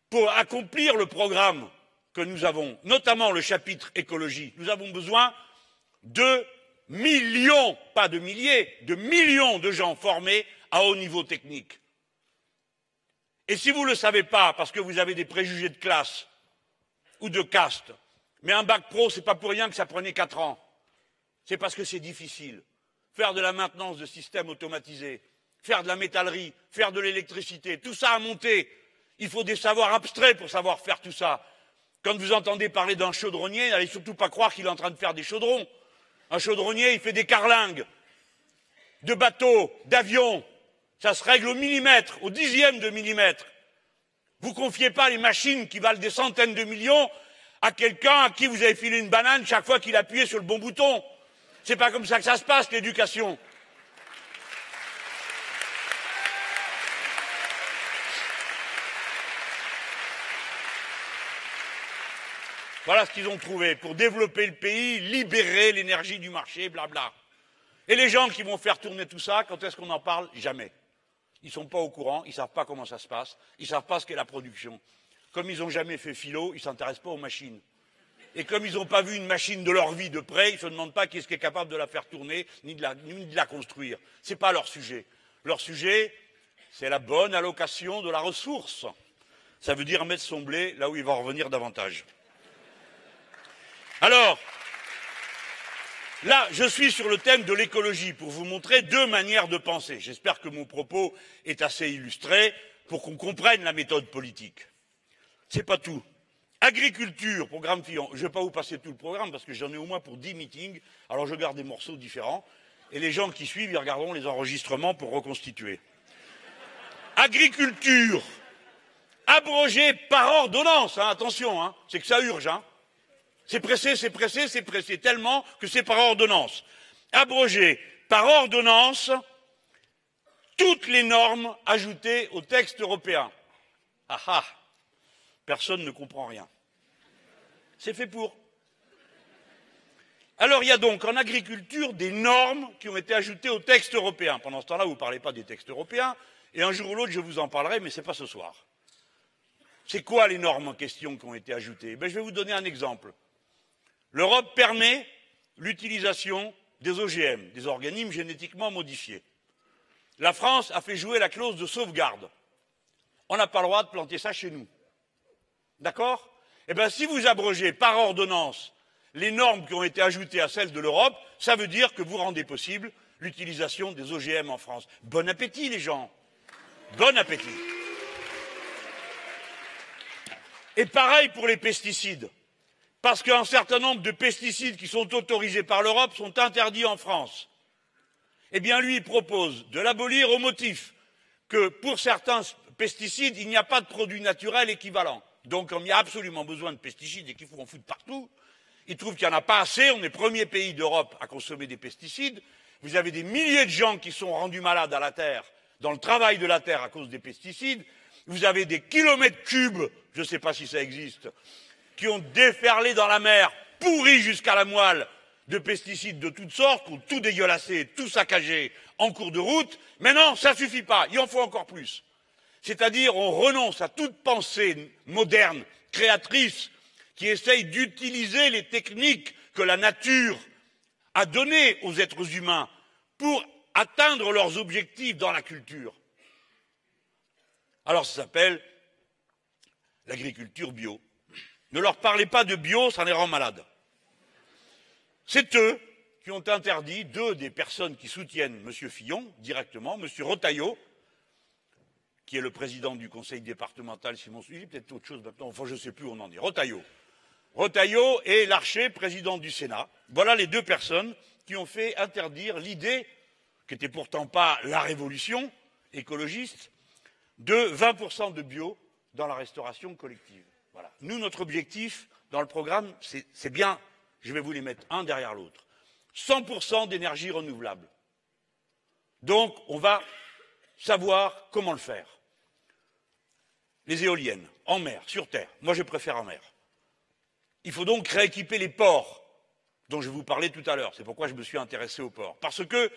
Pour accomplir le programme que nous avons, notamment le chapitre écologie, nous avons besoin de millions, pas de milliers, de millions de gens formés à haut niveau technique. Et si vous ne le savez pas, parce que vous avez des préjugés de classe ou de caste, mais un bac pro, c'est pas pour rien que ça prenait 4 ans. C'est parce que c'est difficile. Faire de la maintenance de systèmes automatisés, faire de la métallerie, faire de l'électricité, tout ça a monté. Il faut des savoirs abstraits pour savoir faire tout ça. Quand vous entendez parler d'un chaudronnier, n'allez surtout pas croire qu'il est en train de faire des chaudrons. Un chaudronnier, il fait des carlingues, de bateaux, d'avions. Ça se règle au millimètre, au dixième de millimètre. Vous ne confiez pas les machines qui valent des centaines de millions à quelqu'un à qui vous avez filé une banane chaque fois qu'il appuyait sur le bon bouton. C'est pas comme ça que ça se passe, l'éducation. Voilà ce qu'ils ont trouvé pour développer le pays, libérer l'énergie du marché, blabla. Et les gens qui vont faire tourner tout ça, quand est-ce qu'on en parle? Jamais. Ils ne sont pas au courant, ils ne savent pas comment ça se passe, ils ne savent pas ce qu'est la production. Comme ils n'ont jamais fait philo, ils ne s'intéressent pas aux machines. Et comme ils n'ont pas vu une machine de leur vie de près, ils ne se demandent pas qui est-ce qui est capable de la faire tourner, ni de la construire. Ce n'est pas leur sujet. Leur sujet, c'est la bonne allocation de la ressource. Ça veut dire mettre son blé là où il va en revenir davantage. Alors, là, je suis sur le thème de l'écologie pour vous montrer 2 manières de penser. J'espère que mon propos est assez illustré pour qu'on comprenne la méthode politique. C'est pas tout. Agriculture, programme Fillon. Je ne vais pas vous passer tout le programme parce que j'en ai au moins pour 10 meetings. Alors je garde des morceaux différents. Et les gens qui suivent, ils regarderont les enregistrements pour reconstituer. Agriculture. Abrogé par ordonnance. Hein, attention, hein, c'est que ça urge. Hein. C'est pressé, c'est pressé, c'est pressé tellement que c'est par ordonnance. Abroger par ordonnance toutes les normes ajoutées au texte européen. Ah ah, personne ne comprend rien. C'est fait pour. Alors il y a donc en agriculture des normes qui ont été ajoutées au texte européen. Pendant ce temps-là, vous ne parlez pas des textes européens, et un jour ou l'autre, je vous en parlerai, mais ce n'est pas ce soir. C'est quoi les normes en question qui ont été ajoutées? Je vais vous donner un exemple. L'Europe permet l'utilisation des OGM, des organismes génétiquement modifiés. La France a fait jouer la clause de sauvegarde. On n'a pas le droit de planter ça chez nous. D'accord? Eh bien, si vous abrogez par ordonnance les normes qui ont été ajoutées à celles de l'Europe, ça veut dire que vous rendez possible l'utilisation des OGM en France. Bon appétit, les gens. Bon appétit. Et pareil pour les pesticides. Parce qu'un certain nombre de pesticides qui sont autorisés par l'Europe sont interdits en France. Eh bien, lui, il propose de l'abolir au motif que pour certains pesticides, il n'y a pas de produit naturel équivalent. Donc, comme il y a absolument besoin de pesticides et qu'il faut en foutre partout, il trouve qu'il n'y en a pas assez. On est le premier pays d'Europe à consommer des pesticides. Vous avez des milliers de gens qui sont rendus malades à la terre, dans le travail de la terre à cause des pesticides. Vous avez des kilomètres cubes, je ne sais pas si ça existe, qui ont déferlé dans la mer, pourris jusqu'à la moelle, de pesticides de toutes sortes, qui ont tout dégueulassé, tout saccagé en cours de route. Mais non, ça ne suffit pas, il en faut encore plus. C'est-à-dire, on renonce à toute pensée moderne, créatrice, qui essaye d'utiliser les techniques que la nature a données aux êtres humains pour atteindre leurs objectifs dans la culture. Alors ça s'appelle l'agriculture bio. Ne leur parlez pas de bio, ça les rend malades. C'est eux qui ont interdit, deux des personnes qui soutiennent M. Fillon directement, M. Retailleau, qui est le président du conseil départemental, si mon suivi, peut-être autre chose maintenant, enfin je ne sais plus où on en est, Retailleau et Larcher, président du Sénat. Voilà les deux personnes qui ont fait interdire l'idée, qui n'était pourtant pas la révolution écologiste, de 20% de bio dans la restauration collective. Voilà. Nous, notre objectif dans le programme, c'est bien, je vais vous les mettre un derrière l'autre, 100% d'énergie renouvelable. Donc, on va savoir comment le faire. Les éoliennes, en mer, sur terre. Moi, je préfère en mer. Il faut donc rééquiper les ports dont je vous parlais tout à l'heure. C'est pourquoi je me suis intéressé aux ports. Parce que,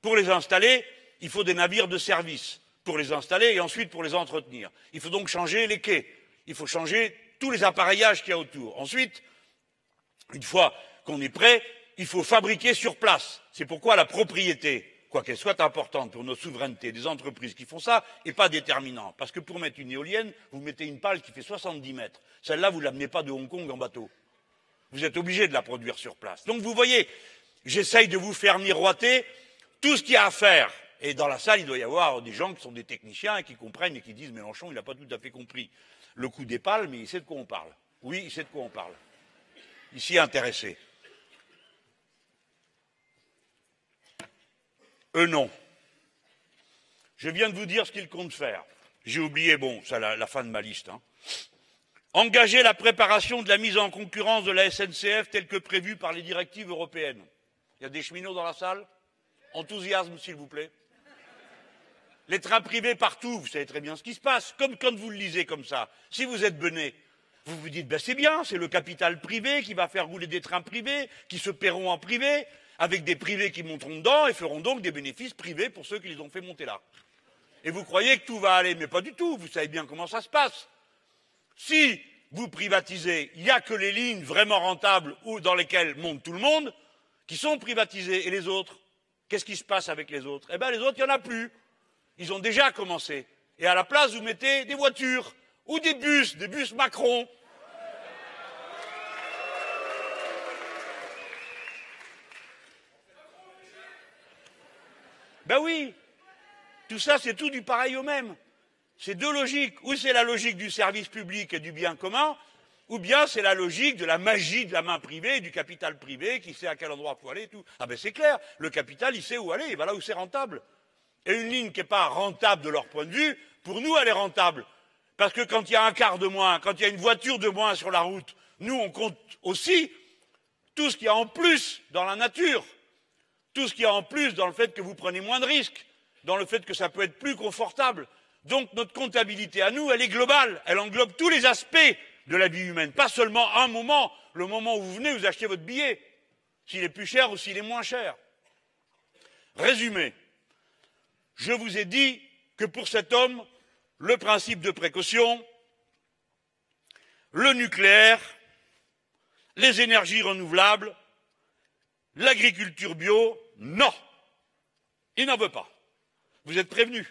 pour les installer, il faut des navires de service pour les installer et ensuite pour les entretenir. Il faut donc changer les quais. Il faut changer tous les appareillages qu'il y a autour. Ensuite, une fois qu'on est prêt, il faut fabriquer sur place. C'est pourquoi la propriété, quoi qu'elle soit importante pour notre souveraineté, des entreprises qui font ça, n'est pas déterminant. Parce que pour mettre une éolienne, vous mettez une pale qui fait 70 mètres. Celle-là, vous ne l'amenez pas de Hong Kong en bateau. Vous êtes obligé de la produire sur place. Donc vous voyez, j'essaye de vous faire miroiter tout ce qu'il y a à faire. Et dans la salle, il doit y avoir des gens qui sont des techniciens et qui comprennent et qui disent Mélenchon, il n'a pas tout à fait compris le coup des pales, mais il sait de quoi on parle. Oui, il sait de quoi on parle. Il s'y est intéressé. Eux, non. Je viens de vous dire ce qu'ils comptent faire. J'ai oublié, bon, c'est la fin de ma liste. Engager la préparation de la mise en concurrence de la SNCF telle que prévue par les directives européennes. Il y a des cheminots dans la salle? Enthousiasme, s'il vous plaît. Les trains privés partout, vous savez très bien ce qui se passe. Comme quand vous le lisez comme ça, si vous êtes bené, vous vous dites, ben c'est bien, c'est le capital privé qui va faire rouler des trains privés, qui se paieront en privé, avec des privés qui monteront dedans et feront donc des bénéfices privés pour ceux qui les ont fait monter là. Et vous croyez que tout va aller, mais pas du tout, vous savez bien comment ça se passe. Si vous privatisez, il n'y a que les lignes vraiment rentables ou dans lesquelles monte tout le monde qui sont privatisées. Et les autres, qu'est-ce qui se passe avec les autres? Eh bien, les autres, il n'y en a plus. Ils ont déjà commencé. Et à la place, vous mettez des voitures ou des bus Macron. Ben oui, tout ça, c'est tout du pareil au même. C'est deux logiques. Ou c'est la logique du service public et du bien commun, ou bien c'est la logique de la magie de la main privée, du capital privé qui sait à quel endroit il faut aller et tout. Ah ben c'est clair, le capital, il sait où aller, il va là où c'est rentable. Et une ligne qui n'est pas rentable de leur point de vue, pour nous, elle est rentable. Parce que quand il y a un car de moins, quand il y a une voiture de moins sur la route, nous, on compte aussi tout ce qu'il y a en plus dans la nature, tout ce qu'il y a en plus dans le fait que vous prenez moins de risques, dans le fait que ça peut être plus confortable. Donc notre comptabilité à nous, elle est globale, elle englobe tous les aspects de la vie humaine, pas seulement un moment, le moment où vous venez, vous achetez votre billet, s'il est plus cher ou s'il est moins cher. Résumé, je vous ai dit que pour cet homme, le principe de précaution, le nucléaire, les énergies renouvelables, l'agriculture bio, non, il n'en veut pas. Vous êtes prévenus.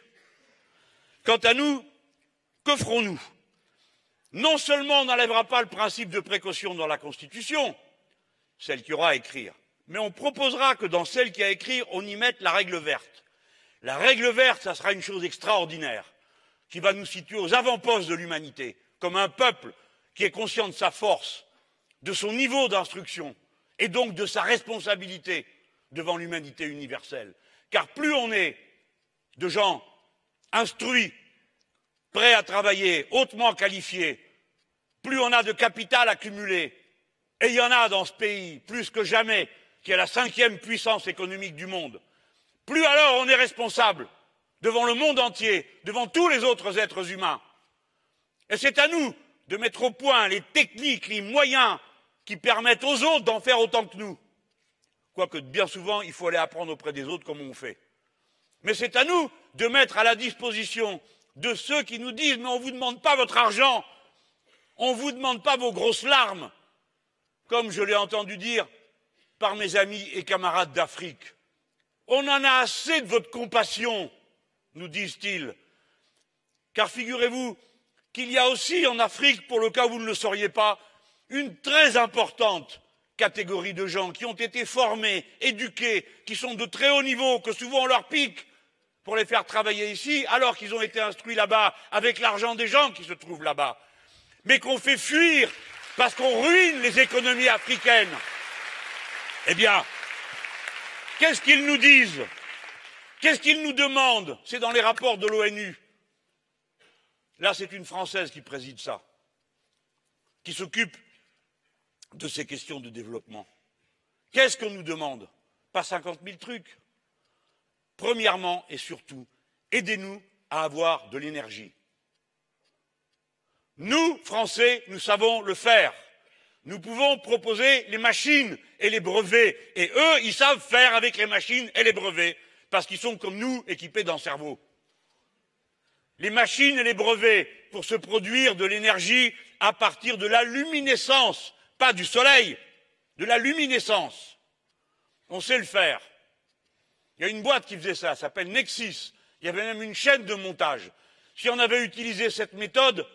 Quant à nous, que ferons-nous? Non seulement on n'enlèvera pas le principe de précaution dans la Constitution, celle qui aura à écrire, mais on proposera que dans celle qui a à écrire, on y mette la règle verte. La règle verte, ça sera une chose extraordinaire, qui va nous situer aux avant-postes de l'humanité, comme un peuple qui est conscient de sa force, de son niveau d'instruction, et donc de sa responsabilité devant l'humanité universelle. Car plus on est de gens instruits, prêts à travailler, hautement qualifiés, plus on a de capital accumulé, et il y en a dans ce pays, plus que jamais, qui est la 5e puissance économique du monde, plus alors on est responsable devant le monde entier, devant tous les autres êtres humains. Et c'est à nous de mettre au point les techniques, les moyens qui permettent aux autres d'en faire autant que nous. quoique bien souvent, il faut aller apprendre auprès des autres comment on fait. Mais c'est à nous de mettre à la disposition de ceux qui nous disent « mais on ne vous demande pas votre argent, on ne vous demande pas vos grosses larmes », comme je l'ai entendu dire par mes amis et camarades d'Afrique. On en a assez de votre compassion, nous disent-ils. Car figurez-vous qu'il y a aussi en Afrique, pour le cas où vous ne le sauriez pas, une très importante catégorie de gens qui ont été formés, éduqués, qui sont de très haut niveau, que souvent on leur pique pour les faire travailler ici, alors qu'ils ont été instruits là-bas avec l'argent des gens qui se trouvent là-bas, mais qu'on fait fuir parce qu'on ruine les économies africaines. Eh bien, qu'est-ce qu'ils nous disent? Qu'est-ce qu'ils nous demandent? C'est dans les rapports de l'ONU. Là, c'est une Française qui préside ça, qui s'occupe de ces questions de développement. Qu'est-ce qu'on nous demande? Pas 50 000 trucs. Premièrement et surtout, aidez-nous à avoir de l'énergie. Nous, Français, nous savons le faire. Nous pouvons proposer les machines et les brevets. Et eux, ils savent faire avec les machines et les brevets, parce qu'ils sont comme nous, équipés d'un cerveau. Les machines et les brevets pour se produire de l'énergie à partir de la luminescence, pas du soleil, de la luminescence. On sait le faire. Il y a une boîte qui faisait ça, ça s'appelle Nexis. Il y avait même une chaîne de montage. Si on avait utilisé cette méthode,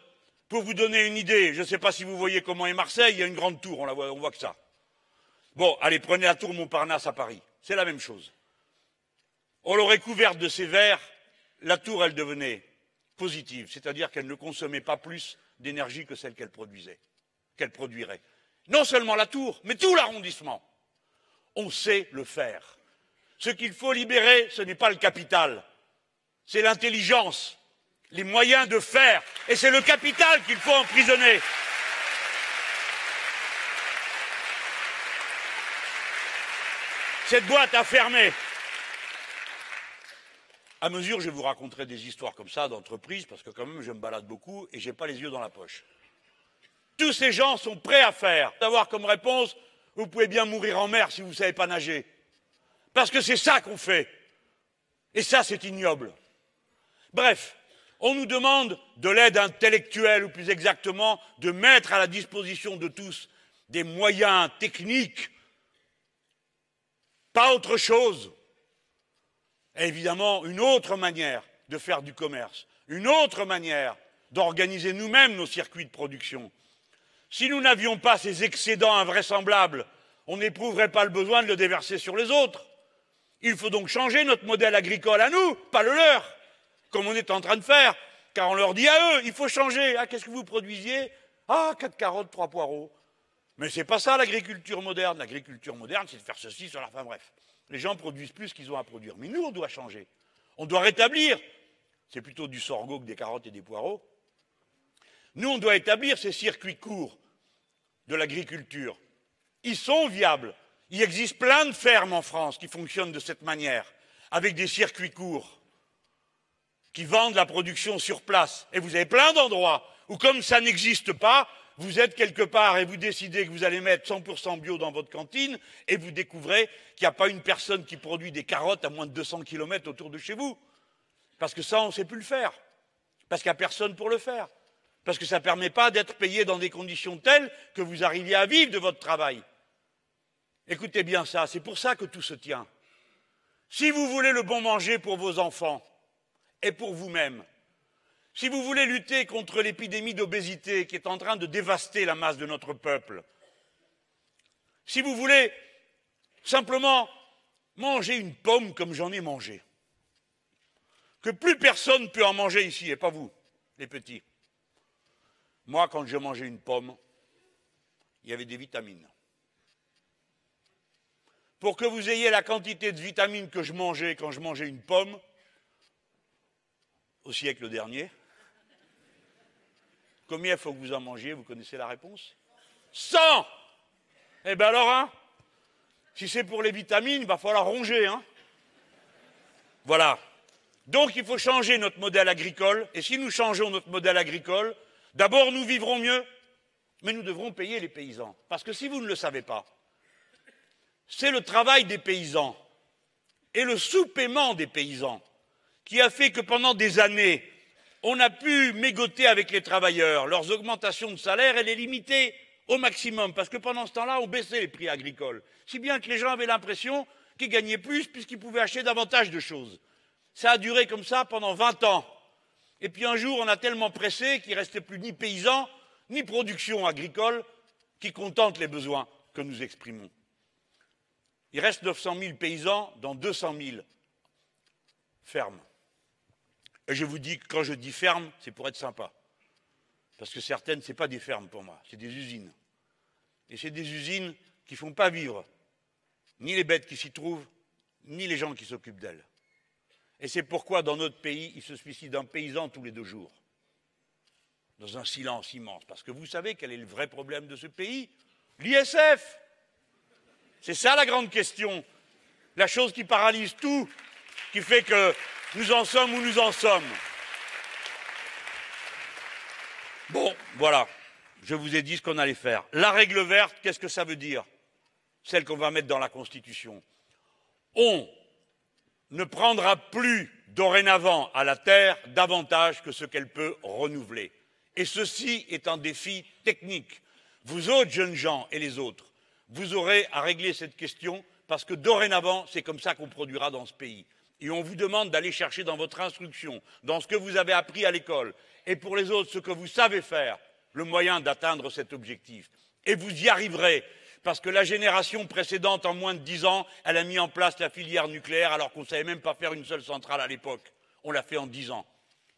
pour vous donner une idée, je ne sais pas si vous voyez comment est Marseille, il y a une grande tour, on voit que ça. Bon, allez, prenez la tour Montparnasse à Paris, c'est la même chose. On l'aurait couverte de ces verres, la tour, elle devenait positive, c'est-à-dire qu'elle ne consommait pas plus d'énergie que celle qu'elle produirait. Non seulement la tour, mais tout l'arrondissement. On sait le faire. Ce qu'il faut libérer, ce n'est pas le capital, c'est l'intelligence, les moyens de faire, et c'est le capital qu'il faut emprisonner. Cette boîte a fermé. À mesure, je vous raconterai des histoires comme ça d'entreprises, parce que quand même, je me balade beaucoup et je n'ai pas les yeux dans la poche. Tous ces gens sont prêts à faire. D'avoir comme réponse, vous pouvez bien mourir en mer si vous ne savez pas nager. Parce que c'est ça qu'on fait. Et ça, c'est ignoble. Bref, on nous demande de l'aide intellectuelle, ou plus exactement, de mettre à la disposition de tous des moyens techniques, pas autre chose. Et évidemment, une autre manière de faire du commerce, une autre manière d'organiser nous-mêmes nos circuits de production. Si nous n'avions pas ces excédents invraisemblables, on n'éprouverait pas le besoin de le déverser sur les autres. Il faut donc changer notre modèle agricole à nous, pas le leur, comme on est en train de faire, car on leur dit à eux, il faut changer. Ah, qu'est-ce que vous produisiez? Ah, 4 carottes, 3 poireaux. Mais c'est pas ça l'agriculture moderne. L'agriculture moderne, c'est de faire ceci, cela, enfin bref. Les gens produisent plus qu'ils ont à produire. Mais nous, on doit changer. On doit rétablir, c'est plutôt du sorgho que des carottes et des poireaux. Nous, on doit établir ces circuits courts de l'agriculture. Ils sont viables. Il existe plein de fermes en France qui fonctionnent de cette manière, avec des circuits courts, qui vendent la production sur place. Et vous avez plein d'endroits où, comme ça n'existe pas, vous êtes quelque part et vous décidez que vous allez mettre 100% bio dans votre cantine et vous découvrez qu'il n'y a pas une personne qui produit des carottes à moins de 200 km autour de chez vous. Parce que ça, on ne sait plus le faire. Parce qu'il n'y a personne pour le faire. Parce que ça ne permet pas d'être payé dans des conditions telles que vous arriviez à vivre de votre travail. Écoutez bien ça, c'est pour ça que tout se tient. Si vous voulez le bon manger pour vos enfants et pour vous-même, si vous voulez lutter contre l'épidémie d'obésité qui est en train de dévaster la masse de notre peuple, si vous voulez simplement manger une pomme comme j'en ai mangé, que plus personne ne peut en manger ici, et pas vous, les petits. Moi, quand je mangeais une pomme, il y avait des vitamines. Pour que vous ayez la quantité de vitamines que je mangeais quand je mangeais une pomme, au siècle dernier, combien il faut que vous en mangiez? Vous connaissez la réponse? 100! Eh bien alors, hein, si c'est pour les vitamines, il va falloir ronger. Hein. Voilà. Donc il faut changer notre modèle agricole. Et si nous changeons notre modèle agricole, d'abord nous vivrons mieux, mais nous devrons payer les paysans. Parce que si vous ne le savez pas, c'est le travail des paysans et le sous-paiement des paysans qui a fait que pendant des années, on a pu mégoter avec les travailleurs. Leurs augmentations de salaire, elle est limitée au maximum, parce que pendant ce temps-là, on baissait les prix agricoles. Si bien que les gens avaient l'impression qu'ils gagnaient plus puisqu'ils pouvaient acheter davantage de choses. Ça a duré comme ça pendant 20 ans. Et puis un jour, on a tellement pressé qu'il ne restait plus ni paysans, ni production agricole qui contente les besoins que nous exprimons. Il reste 900 000 paysans dans 200 000 fermes. Et je vous dis que quand je dis ferme, c'est pour être sympa. Parce que certaines, ce n'est pas des fermes pour moi, c'est des usines. Et c'est des usines qui ne font pas vivre ni les bêtes qui s'y trouvent, ni les gens qui s'occupent d'elles. Et c'est pourquoi, dans notre pays, il se suicide un paysan tous les 2 jours. Dans un silence immense. Parce que vous savez quel est le vrai problème de ce pays? L'ISF. C'est ça la grande question. La chose qui paralyse tout, qui fait que nous en sommes où nous en sommes. Bon, voilà. Je vous ai dit ce qu'on allait faire. La règle verte, qu'est-ce que ça veut dire? Celle qu'on va mettre dans la Constitution. On ne prendra plus dorénavant à la terre davantage que ce qu'elle peut renouveler. Et ceci est un défi technique. Vous autres jeunes gens et les autres, vous aurez à régler cette question parce que dorénavant, c'est comme ça qu'on produira dans ce pays. Et on vous demande d'aller chercher dans votre instruction, dans ce que vous avez appris à l'école, et pour les autres, ce que vous savez faire, le moyen d'atteindre cet objectif. Et vous y arriverez, parce que la génération précédente, en moins de 10 ans, elle a mis en place la filière nucléaire alors qu'on ne savait même pas faire une seule centrale à l'époque. On l'a fait en 10 ans.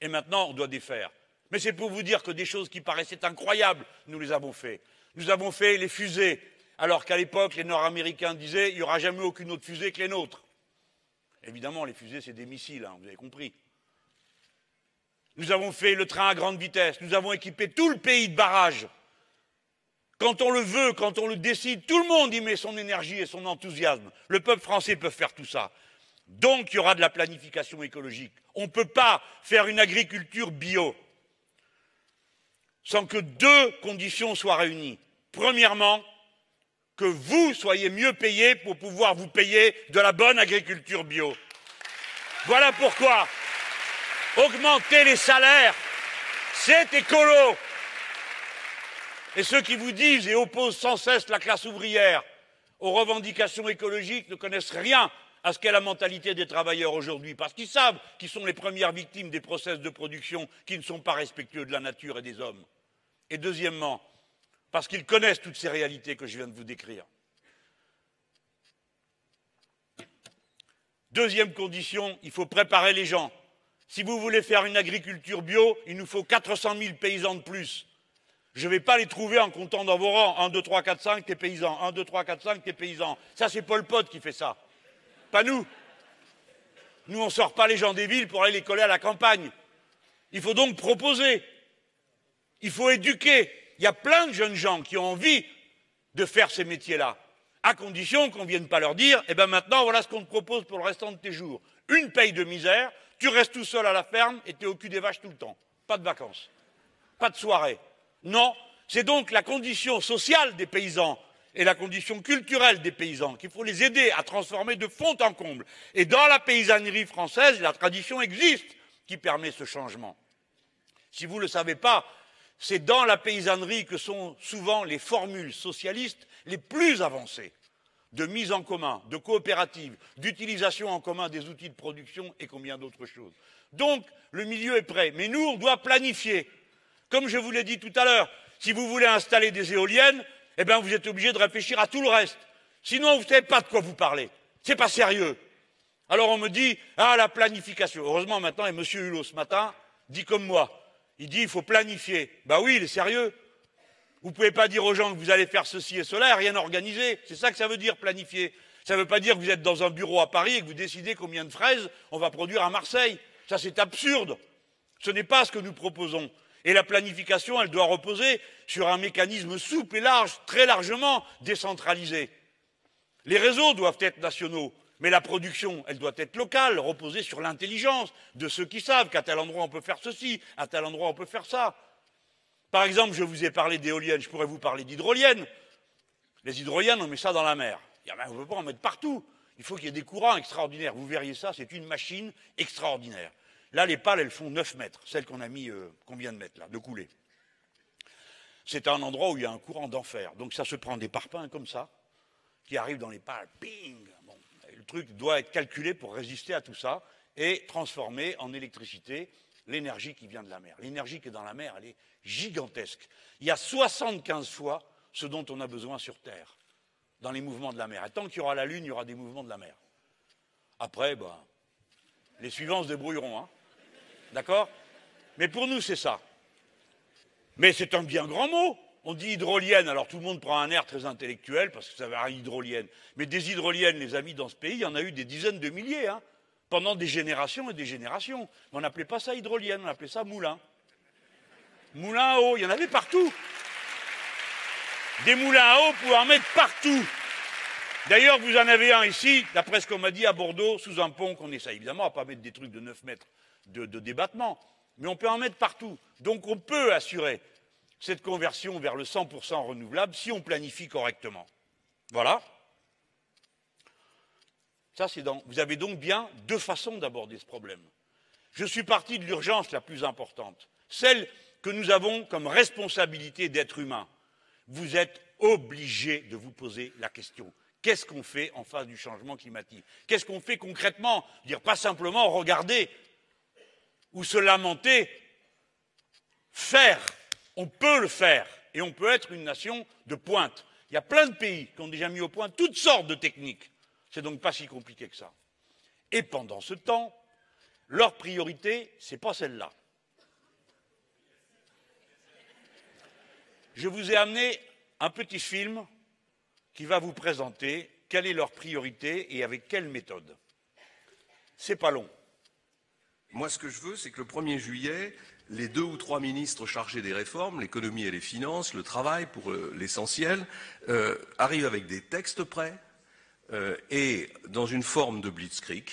Et maintenant, on doit défaire. Mais c'est pour vous dire que des choses qui paraissaient incroyables, nous les avons fait. Nous avons fait les fusées, alors qu'à l'époque, les Nord-Américains disaient il n'y aura jamais aucune autre fusée que les nôtres. Évidemment, les fusées, c'est des missiles, hein, vous avez compris. Nous avons fait le train à grande vitesse, nous avons équipé tout le pays de barrages. Quand on le veut, quand on le décide, tout le monde y met son énergie et son enthousiasme. Le peuple français peut faire tout ça. Donc, il y aura de la planification écologique. On ne peut pas faire une agriculture bio sans que 2 conditions soient réunies. Premièrement, que vous soyez mieux payés pour pouvoir vous payer de la bonne agriculture bio. Voilà pourquoi augmenter les salaires, c'est écolo. Et ceux qui vous disent et opposent sans cesse la classe ouvrière aux revendications écologiques ne connaissent rien à ce qu'est la mentalité des travailleurs aujourd'hui, parce qu'ils savent qu'ils sont les premières victimes des process de production qui ne sont pas respectueux de la nature et des hommes. Et deuxièmement, parce qu'ils connaissent toutes ces réalités que je viens de vous décrire. Deuxième condition, il faut préparer les gens. Si vous voulez faire une agriculture bio, il nous faut 400 000 paysans de plus. Je ne vais pas les trouver en comptant dans vos rangs. 1, 2, 3, 4, 5, t'es paysan. 1, 2, 3, 4, 5, t'es paysan. Ça, c'est Pol Pot qui fait ça. Pas nous. Nous, on ne sort pas les gens des villes pour aller les coller à la campagne. Il faut donc proposer. Il faut éduquer. Il y a plein de jeunes gens qui ont envie de faire ces métiers-là, à condition qu'on ne vienne pas leur dire, eh bien maintenant, voilà ce qu'on te propose pour le restant de tes jours. Une paye de misère, tu restes tout seul à la ferme et tu es au cul des vaches tout le temps. Pas de vacances, pas de soirée. Non, c'est donc la condition sociale des paysans et la condition culturelle des paysans qu'il faut les aider à transformer de fond en comble. Et dans la paysannerie française, la tradition existe qui permet ce changement. Si vous ne le savez pas, c'est dans la paysannerie que sont souvent les formules socialistes les plus avancées de mise en commun, de coopérative, d'utilisation en commun des outils de production et combien d'autres choses. Donc, le milieu est prêt. Mais nous, on doit planifier. Comme je vous l'ai dit tout à l'heure, si vous voulez installer des éoliennes, eh bien, vous êtes obligé de réfléchir à tout le reste. Sinon, vous ne savez pas de quoi vous parlez. C'est pas sérieux. Alors, on me dit, ah, la planification. Heureusement, maintenant, et M. Hulot, ce matin, dit comme moi. Il dit, il faut planifier. Ben oui, il est sérieux. Vous ne pouvez pas dire aux gens que vous allez faire ceci et cela et rien organiser. C'est ça que ça veut dire, planifier. Ça ne veut pas dire que vous êtes dans un bureau à Paris et que vous décidez combien de fraises on va produire à Marseille. Ça, c'est absurde. Ce n'est pas ce que nous proposons. Et la planification, elle doit reposer sur un mécanisme souple et large, très largement décentralisé. Les réseaux doivent être nationaux, mais la production, elle doit être locale, reposer sur l'intelligence de ceux qui savent qu'à tel endroit on peut faire ceci, à tel endroit on peut faire ça. Par exemple, je vous ai parlé d'éoliennes, je pourrais vous parler d'hydroliennes. Les hydroliennes, on met ça dans la mer. On ne peut pas en mettre partout. Il faut qu'il y ait des courants extraordinaires. Vous verriez ça, c'est une machine extraordinaire. Là, les pales, elles font 9 mètres, celles qu'on vient de mettre là, de couler. C'est un endroit où il y a un courant d'enfer. Donc ça se prend des parpaings comme ça, qui arrivent dans les pales, ping. Bon, le truc doit être calculé pour résister à tout ça et transformer en électricité l'énergie qui vient de la mer. L'énergie qui est dans la mer, elle est gigantesque. Il y a 75 fois ce dont on a besoin sur Terre, dans les mouvements de la mer. Et tant qu'il y aura la Lune, il y aura des mouvements de la mer. Après, les suivants se débrouilleront, hein. D'accord? Mais pour nous, c'est ça. Mais c'est un bien grand mot. On dit hydrolienne, alors tout le monde prend un air très intellectuel parce que ça va à hydrolienne. Mais des hydroliennes, les amis, dans ce pays, il y en a eu des dizaines de milliers, hein, pendant des générations et des générations. Mais on n'appelait pas ça hydrolienne, on appelait ça moulin. Moulin à eau, il y en avait partout. Des moulins à eau, vous pouvez en mettre partout. D'ailleurs, vous en avez un ici, d'après ce qu'on m'a dit à Bordeaux, sous un pont qu'on essaie. Évidemment, on ne va pas mettre des trucs de 9 mètres de débattement, mais on peut en mettre partout. Donc on peut assurer cette conversion vers le 100% renouvelable si on planifie correctement. Voilà. Ça, c'est dans. Vous avez donc bien deux façons d'aborder ce problème. Je suis parti de l'urgence la plus importante, celle que nous avons comme responsabilité d'être humain. Vous êtes obligés de vous poser la question. Qu'est-ce qu'on fait en face du changement climatique? Qu'est-ce qu'on fait concrètement? Dire pas simplement regarder ou se lamenter. Faire. On peut le faire. Et on peut être une nation de pointe. Il y a plein de pays qui ont déjà mis au point toutes sortes de techniques. C'est donc pas si compliqué que ça. Et pendant ce temps, leur priorité, c'est pas celle-là. Je vous ai amené un petit film qui va vous présenter quelle est leur priorité et avec quelle méthode. C'est pas long. Moi, ce que je veux, c'est que le 1er juillet, les 2 ou 3 ministres chargés des réformes, l'économie et les finances, le travail pour l'essentiel, arrivent avec des textes prêts et, dans une forme de blitzkrieg,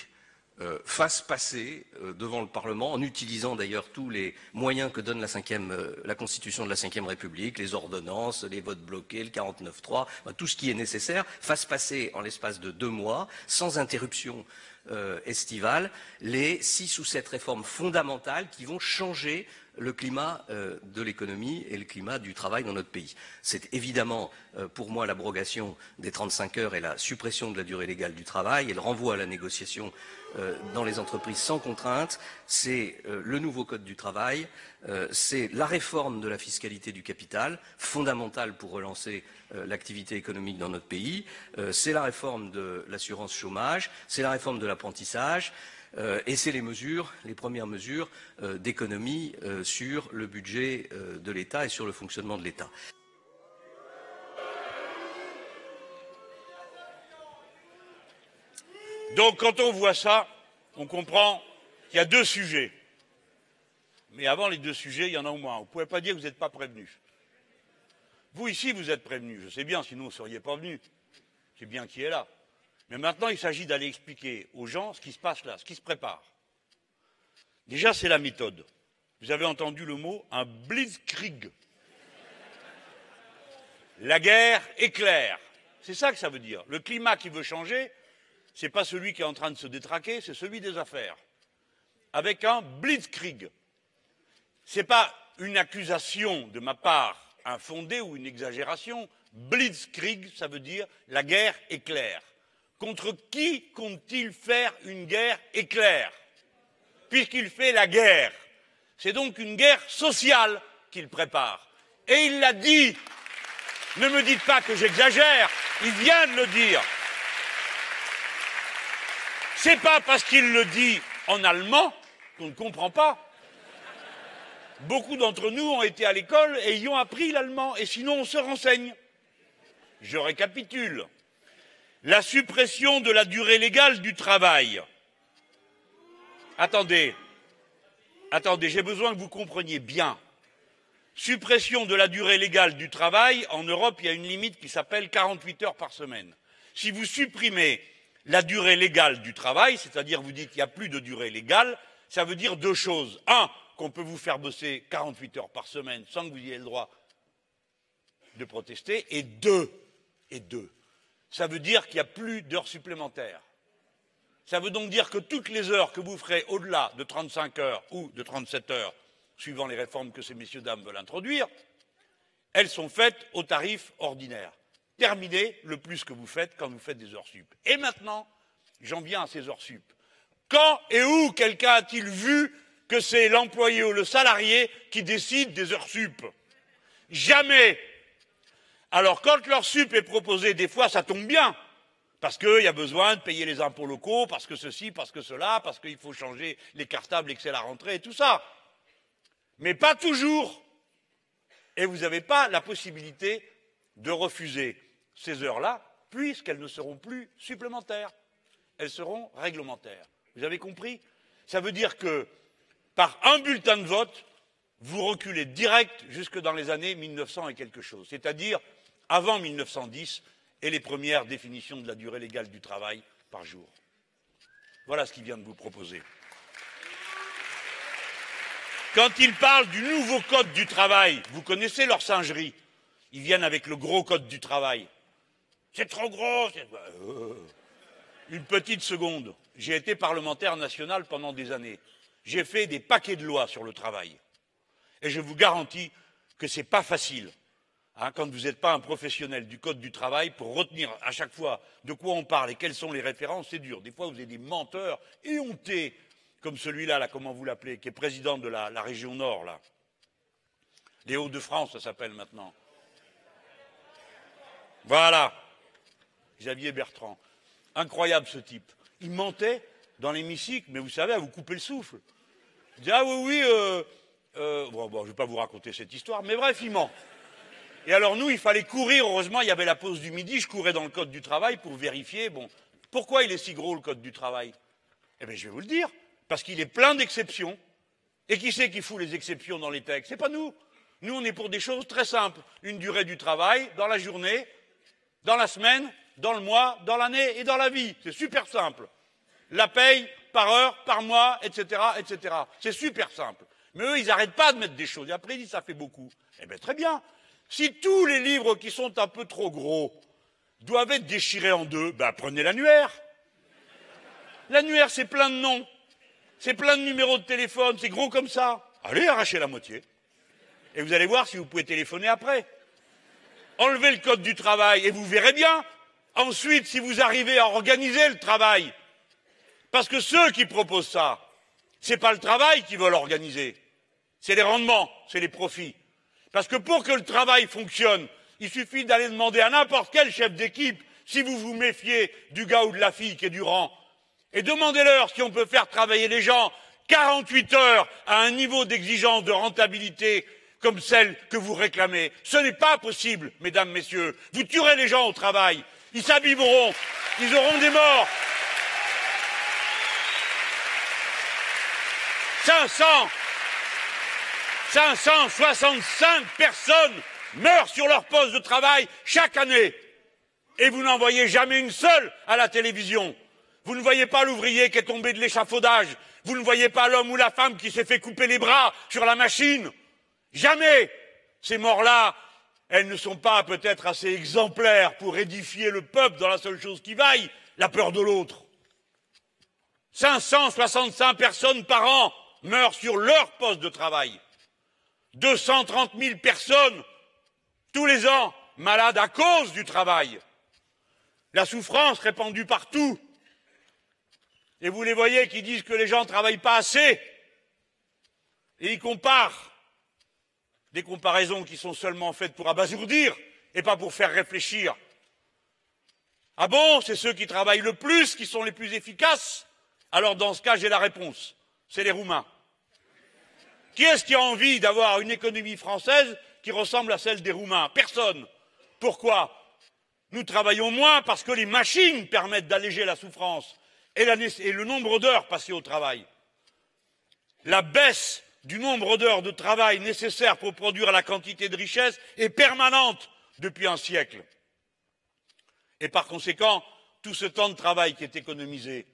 fassent passer devant le Parlement, en utilisant d'ailleurs tous les moyens que donne la Constitution de la Ve République, les ordonnances, les votes bloqués, le 49.3, tout ce qui est nécessaire, fassent passer en l'espace de 2 mois, sans interruption estivale, les 6 ou 7 réformes fondamentales qui vont changer le climat de l'économie et le climat du travail dans notre pays. C'est évidemment pour moi l'abrogation des 35 heures et la suppression de la durée légale du travail et le renvoi à la négociation dans les entreprises sans contrainte, c'est le nouveau code du travail, c'est la réforme de la fiscalité du capital, fondamentale pour relancer l'activité économique dans notre pays, c'est la réforme de l'assurance chômage, c'est la réforme de l'apprentissage, et c'est les premières mesures d'économie sur le budget de l'État et sur le fonctionnement de l'État. Donc quand on voit ça, on comprend qu'il y a 2 sujets. Mais avant les 2 sujets, il y en a au moins. Vous ne pouvez pas dire que vous n'êtes pas prévenus. Vous ici, vous êtes prévenus. Je sais bien, sinon vous ne seriez pas venus. C'est bien qui est là. Mais maintenant, il s'agit d'aller expliquer aux gens ce qui se passe là, ce qui se prépare. Déjà, c'est la méthode. Vous avez entendu le mot, un blitzkrieg. La guerre éclair. C'est ça que ça veut dire. Le climat qui veut changer, ce n'est pas celui qui est en train de se détraquer, c'est celui des affaires. Avec un blitzkrieg. Ce n'est pas une accusation de ma part infondée ou une exagération. Blitzkrieg, ça veut dire la guerre éclair. Contre qui compte-t-il faire une guerre éclair? Puisqu'il fait la guerre. C'est donc une guerre sociale qu'il prépare. Et il l'a dit. Ne me dites pas que j'exagère. Il vient de le dire. C'est pas parce qu'il le dit en allemand qu'on ne comprend pas. Beaucoup d'entre nous ont été à l'école et y ont appris l'allemand. Et sinon, on se renseigne. Je récapitule. La suppression de la durée légale du travail. Attendez, j'ai besoin que vous compreniez bien. Suppression de la durée légale du travail, en Europe, il y a une limite qui s'appelle 48 heures par semaine. Si vous supprimez la durée légale du travail, c'est-à-dire vous dites qu'il n'y a plus de durée légale, ça veut dire 2 choses. 1, qu'on peut vous faire bosser 48 heures par semaine sans que vous ayez le droit de protester, et deux, ça veut dire qu'il n'y a plus d'heures supplémentaires. Ça veut donc dire que toutes les heures que vous ferez au-delà de 35 heures ou de 37 heures, suivant les réformes que ces messieurs dames veulent introduire, elles sont faites au tarif ordinaire. Terminez le plus que vous faites quand vous faites des heures sup. Et maintenant, j'en viens à ces heures sup. Quand et où quelqu'un a-t-il vu que c'est l'employé ou le salarié qui décide des heures sup? Jamais. Alors quand l'heure sup est proposée, des fois ça tombe bien, parce qu'il y a besoin de payer les impôts locaux, parce que ceci, parce que cela, parce qu'il faut changer les cartables et que c'est la rentrée et tout ça. Mais pas toujours. Et vous n'avez pas la possibilité de refuser ces heures-là, puisqu'elles ne seront plus supplémentaires. Elles seront réglementaires. Vous avez compris? Ça veut dire que, par un bulletin de vote, vous reculez direct jusque dans les années 1900 et quelque chose, c'est-à-dire avant 1910 et les premières définitions de la durée légale du travail par jour. Voilà ce qu'il vient de vous proposer. Quand ils parlent du nouveau code du travail, vous connaissez leur singerie. Ils viennent avec le gros code du travail. C'est trop gros. Une petite seconde. J'ai été parlementaire national pendant des années. J'ai fait des paquets de lois sur le travail. Et je vous garantis que ce n'est pas facile, quand vous n'êtes pas un professionnel du code du travail, pour retenir à chaque fois de quoi on parle et quelles sont les références, c'est dur. Des fois, vous avez des menteurs éhontés, comme celui-là, là, comment vous l'appelez, qui est président de la région Nord, là. Les Hauts-de-France, ça s'appelle maintenant. Voilà. Xavier Bertrand. Incroyable, ce type. Il mentait dans l'hémicycle, mais vous savez, à vous couper le souffle. Il dit, ah oui, bon, je ne vais pas vous raconter cette histoire, mais bref, il ment. Et alors nous, il fallait courir, heureusement, il y avait la pause du midi, je courais dans le code du travail pour vérifier, bon, pourquoi il est si gros, le code du travail? Eh bien, je vais vous le dire, parce qu'il est plein d'exceptions. Et qui c'est qui fout les exceptions dans les textes? C'est pas nous. Nous, on est pour des choses très simples. Une durée du travail, dans la journée, dans la semaine, dans le mois, dans l'année et dans la vie. C'est super simple. La paye par heure, par mois, etc., etc. C'est super simple. Mais eux, ils n'arrêtent pas de mettre des choses. Et après, ils disent, ça fait beaucoup. Eh bien, très bien. Si tous les livres qui sont un peu trop gros doivent être déchirés en deux, ben prenez l'annuaire. L'annuaire, c'est plein de noms. C'est plein de numéros de téléphone. C'est gros comme ça. Allez, arrachez la moitié. Et vous allez voir si vous pouvez téléphoner après. Enlevez le code du travail et vous verrez bien. Ensuite, si vous arrivez à organiser le travail, parce que ceux qui proposent ça, ce n'est pas le travail qu'ils veulent organiser, c'est les rendements, c'est les profits. Parce que pour que le travail fonctionne, il suffit d'aller demander à n'importe quel chef d'équipe, si vous vous méfiez du gars ou de la fille qui est du rang, et demandez-leur si on peut faire travailler les gens 48 heures à un niveau d'exigence de rentabilité comme celle que vous réclamez. Ce n'est pas possible, mesdames, messieurs. Vous tuerez les gens au travail. Ils s'abîmeront. Ils auront des morts. 565 personnes meurent sur leur poste de travail chaque année. Et vous n'en voyez jamais une seule à la télévision. Vous ne voyez pas l'ouvrier qui est tombé de l'échafaudage. Vous ne voyez pas l'homme ou la femme qui s'est fait couper les bras sur la machine. Jamais. Ces morts-là, elles ne sont pas peut-être assez exemplaires pour édifier le peuple dans la seule chose qui vaille, la peur de l'autre. 565 personnes par an meurent sur leur poste de travail. 230 000 personnes tous les ans malades à cause du travail. La souffrance répandue partout. Et vous les voyez qui disent que les gens ne travaillent pas assez. Et ils comparent des comparaisons qui sont seulement faites pour abasourdir et pas pour faire réfléchir. Ah bon, c'est ceux qui travaillent le plus qui sont les plus efficaces? Alors dans ce cas, j'ai la réponse. C'est les Roumains. Qui est-ce qui a envie d'avoir une économie française qui ressemble à celle des Roumains? Personne. Pourquoi? Nous travaillons moins parce que les machines permettent d'alléger la souffrance et le nombre d'heures passées au travail. La baisse du nombre d'heures de travail nécessaires pour produire la quantité de richesse est permanente depuis un siècle. Et par conséquent, tout ce temps de travail qui est économisé,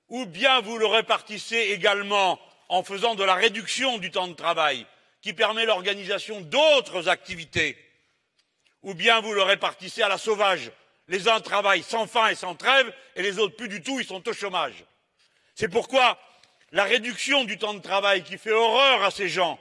ou bien vous le répartissez également en faisant de la réduction du temps de travail, qui permet l'organisation d'autres activités, ou bien vous le répartissez à la sauvage, Les uns travaillent sans fin et sans trêve, et les autres plus du tout, ils sont au chômage. C'est pourquoi la réduction du temps de travail qui fait horreur à ces gens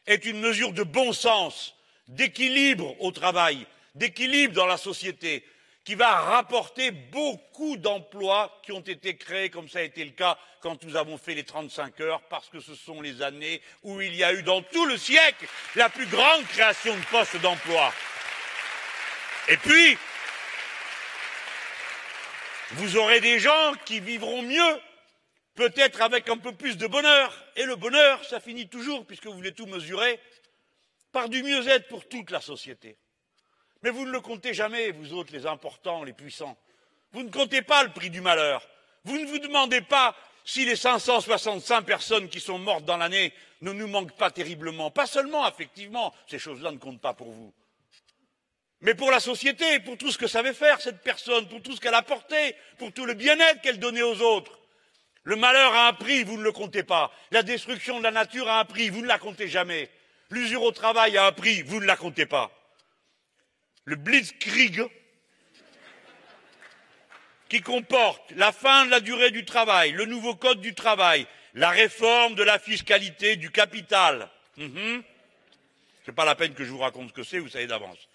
est une mesure de bon sens, d'équilibre au travail, d'équilibre dans la société, qui va rapporter beaucoup d'emplois qui ont été créés, comme ça a été le cas quand nous avons fait les 35 heures, parce que ce sont les années où il y a eu dans tout le siècle la plus grande création de postes d'emploi. Et puis, vous aurez des gens qui vivront mieux, peut-être avec un peu plus de bonheur. Et le bonheur, ça finit toujours, puisque vous voulez tout mesurer, par du mieux-être pour toute la société. Mais vous ne le comptez jamais, vous autres, les importants, les puissants. Vous ne comptez pas le prix du malheur. Vous ne vous demandez pas si les 565 personnes qui sont mortes dans l'année ne nous manquent pas terriblement. Pas seulement, effectivement, ces choses-là ne comptent pas pour vous. Mais pour la société, pour tout ce que savait faire cette personne, pour tout ce qu'elle apportait, pour tout le bien-être qu'elle donnait aux autres. Le malheur a un prix, vous ne le comptez pas. La destruction de la nature a un prix, vous ne la comptez jamais. L'usure au travail a un prix, vous ne la comptez pas. Le Blitzkrieg, qui comporte la fin de la durée du travail, le nouveau code du travail, la réforme de la fiscalité du capital. C'est pas la peine que je vous raconte ce que c'est, vous savez d'avance.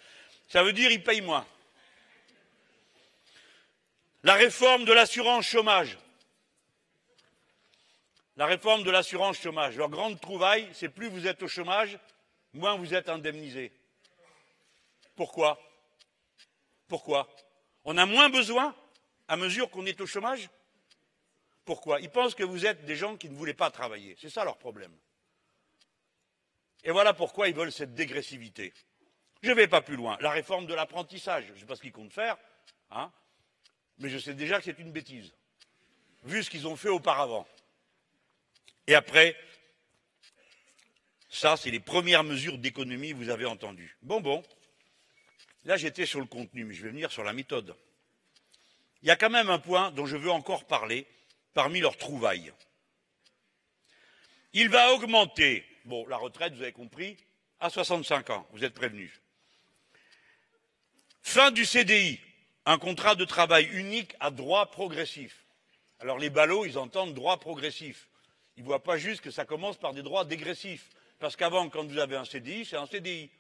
Ça veut dire ils payent moins. La réforme de l'assurance chômage. La réforme de l'assurance chômage. Leur grande trouvaille, c'est plus vous êtes au chômage, moins vous êtes indemnisé. Pourquoi? Pourquoi? On a moins besoin à mesure qu'on est au chômage? Pourquoi? Ils pensent que vous êtes des gens qui ne voulaient pas travailler. C'est ça leur problème. Et voilà pourquoi ils veulent cette dégressivité. Je ne vais pas plus loin. La réforme de l'apprentissage, je ne sais pas ce qu'ils comptent faire, hein, mais je sais déjà que c'est une bêtise, vu ce qu'ils ont fait auparavant. Et après, ça, c'est les premières mesures d'économie que vous avez entendues. Bon. Là, j'étais sur le contenu, mais je vais venir sur la méthode. Il y a quand même un point dont je veux encore parler parmi leurs trouvailles. Il va augmenter, bon, la retraite, vous avez compris, à 65 ans, vous êtes prévenus. Fin du CDI, un contrat de travail unique à droit progressif. Alors les ballots, ils entendent droit progressif. Ils ne voient pas juste que ça commence par des droits dégressifs. Parce qu'avant, quand vous avez un CDI, c'est un CDI.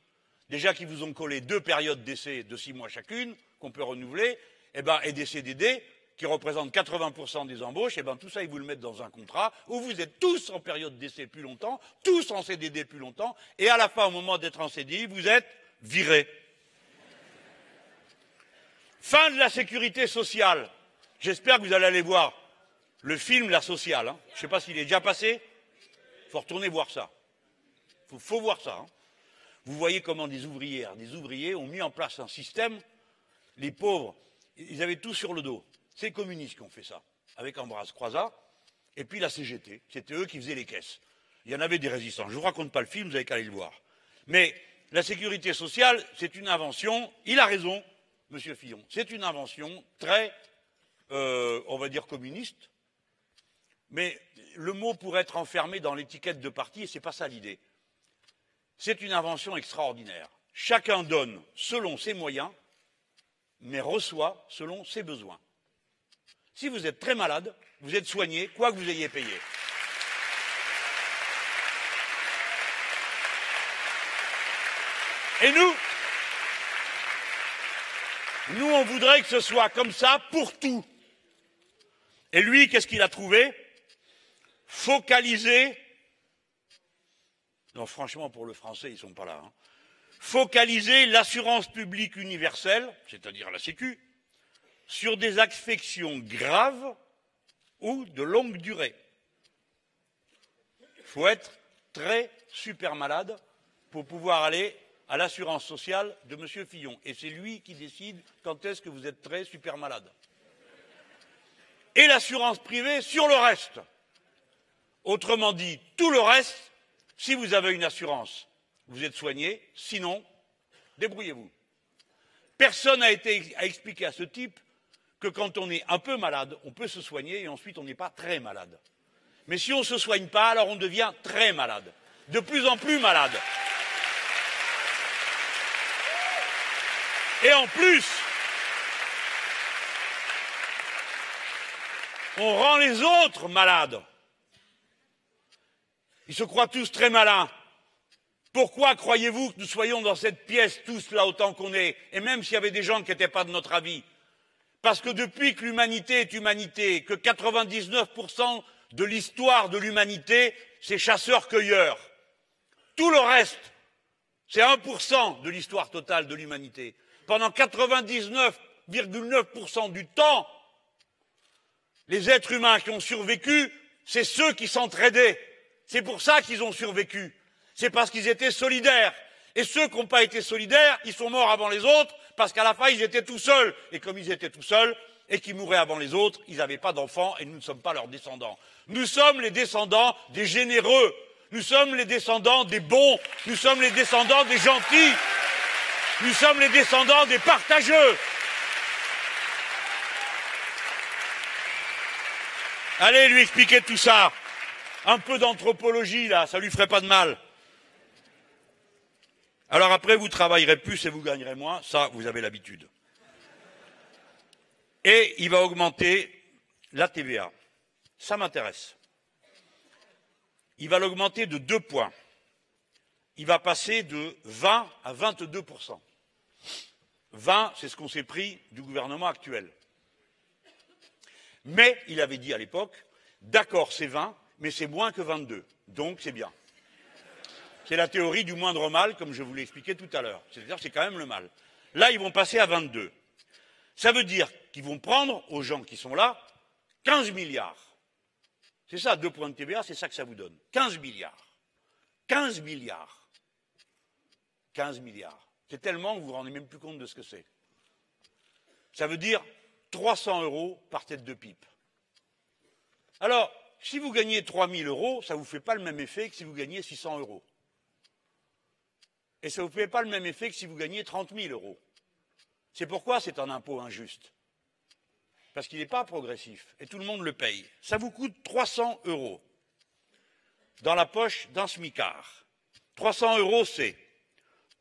Déjà qu'ils vous ont collé 2 périodes d'essai de 6 mois chacune, qu'on peut renouveler, et des CDD, qui représentent 80% des embauches, tout ça, ils vous le mettent dans un contrat où vous êtes tous en période d'essai plus longtemps, tous en CDD plus longtemps, et à la fin, au moment d'être en CDI, vous êtes virés. Fin de la sécurité sociale. J'espère que vous allez aller voir le film La Sociale. Hein. Je ne sais pas s'il est déjà passé. Il faut retourner voir ça. Il faut voir ça. Hein. Vous voyez comment des ouvriers ont mis en place un système. Les pauvres, ils avaient tout sur le dos. C'est les communistes qui ont fait ça, avec Ambroise Croizat, et puis la CGT. C'était eux qui faisaient les caisses. Il y en avait des résistants. Je ne vous raconte pas le film, vous avez qu'à aller le voir. Mais la sécurité sociale, c'est une invention, il a raison, Monsieur Fillon, c'est une invention très, on va dire, communiste, mais le mot pourrait être enfermé dans l'étiquette de parti, et ce n'est pas ça l'idée. C'est une invention extraordinaire. Chacun donne selon ses moyens, mais reçoit selon ses besoins. Si vous êtes très malade, vous êtes soigné, quoi que vous ayez payé. Et nous, on voudrait que ce soit comme ça pour tout. Et lui, qu'est-ce qu'il a trouvé? Focaliser. Non, franchement, pour le français, ils ne sont pas là. Hein. Focaliser l'assurance publique universelle, c'est-à-dire la Sécu, sur des affections graves ou de longue durée. Il faut être très super malade pour pouvoir aller à l'assurance sociale de M. Fillon. Et c'est lui qui décide quand est-ce que vous êtes très super malade. Et l'assurance privée sur le reste. Autrement dit, tout le reste, si vous avez une assurance, vous êtes soigné, sinon, débrouillez-vous. Personne n'a été à expliquer à ce type que quand on est un peu malade, on peut se soigner et ensuite on n'est pas très malade. Mais si on ne se soigne pas, alors on devient très malade. De plus en plus malade. Et en plus, on rend les autres malades. Ils se croient tous très malins. Pourquoi croyez-vous que nous soyons dans cette pièce tous là autant qu'on est, et même s'il y avait des gens qui n'étaient pas de notre avis? Parce que depuis que l'humanité est humanité, que 99% de l'histoire de l'humanité, c'est chasseurs-cueilleurs. Tout le reste, c'est 1% de l'histoire totale de l'humanité. Pendant 99,9% du temps, les êtres humains qui ont survécu, c'est ceux qui s'entraidaient. C'est pour ça qu'ils ont survécu. C'est parce qu'ils étaient solidaires. Et ceux qui n'ont pas été solidaires, ils sont morts avant les autres, parce qu'à la fin, ils étaient tout seuls. Et comme ils étaient tout seuls, et qu'ils mouraient avant les autres, ils n'avaient pas d'enfants, et nous ne sommes pas leurs descendants. Nous sommes les descendants des généreux. Nous sommes les descendants des bons. Nous sommes les descendants des gentils. Nous sommes les descendants des partageux. Allez lui expliquer tout ça. Un peu d'anthropologie, là, ça lui ferait pas de mal. Alors après, vous travaillerez plus et vous gagnerez moins. Ça, vous avez l'habitude. Et il va augmenter la TVA. Ça m'intéresse. Il va l'augmenter de 2 points. Il va passer de 20 à 22%. 20, c'est ce qu'on s'est pris du gouvernement actuel. Mais il avait dit à l'époque, d'accord, c'est 20, mais c'est moins que 22. Donc c'est bien. C'est la théorie du moindre mal, comme je vous l'ai expliqué tout à l'heure. C'est-à-dire que c'est quand même le mal. Là, ils vont passer à 22. Ça veut dire qu'ils vont prendre, aux gens qui sont là, 15 milliards. C'est ça, 2 points de TVA, c'est ça que ça vous donne. 15 milliards. 15 milliards. 15 milliards. C'est tellement que vous ne vous rendez même plus compte de ce que c'est. Ça veut dire 300 € par tête de pipe. Alors, si vous gagnez 3 000 €, ça ne vous fait pas le même effet que si vous gagnez 600 €. Et ça ne vous fait pas le même effet que si vous gagnez 30 000 €. C'est pourquoi c'est un impôt injuste. Parce qu'il n'est pas progressif, et tout le monde le paye. Ça vous coûte 300 € dans la poche d'un smicard. 300 €, c'est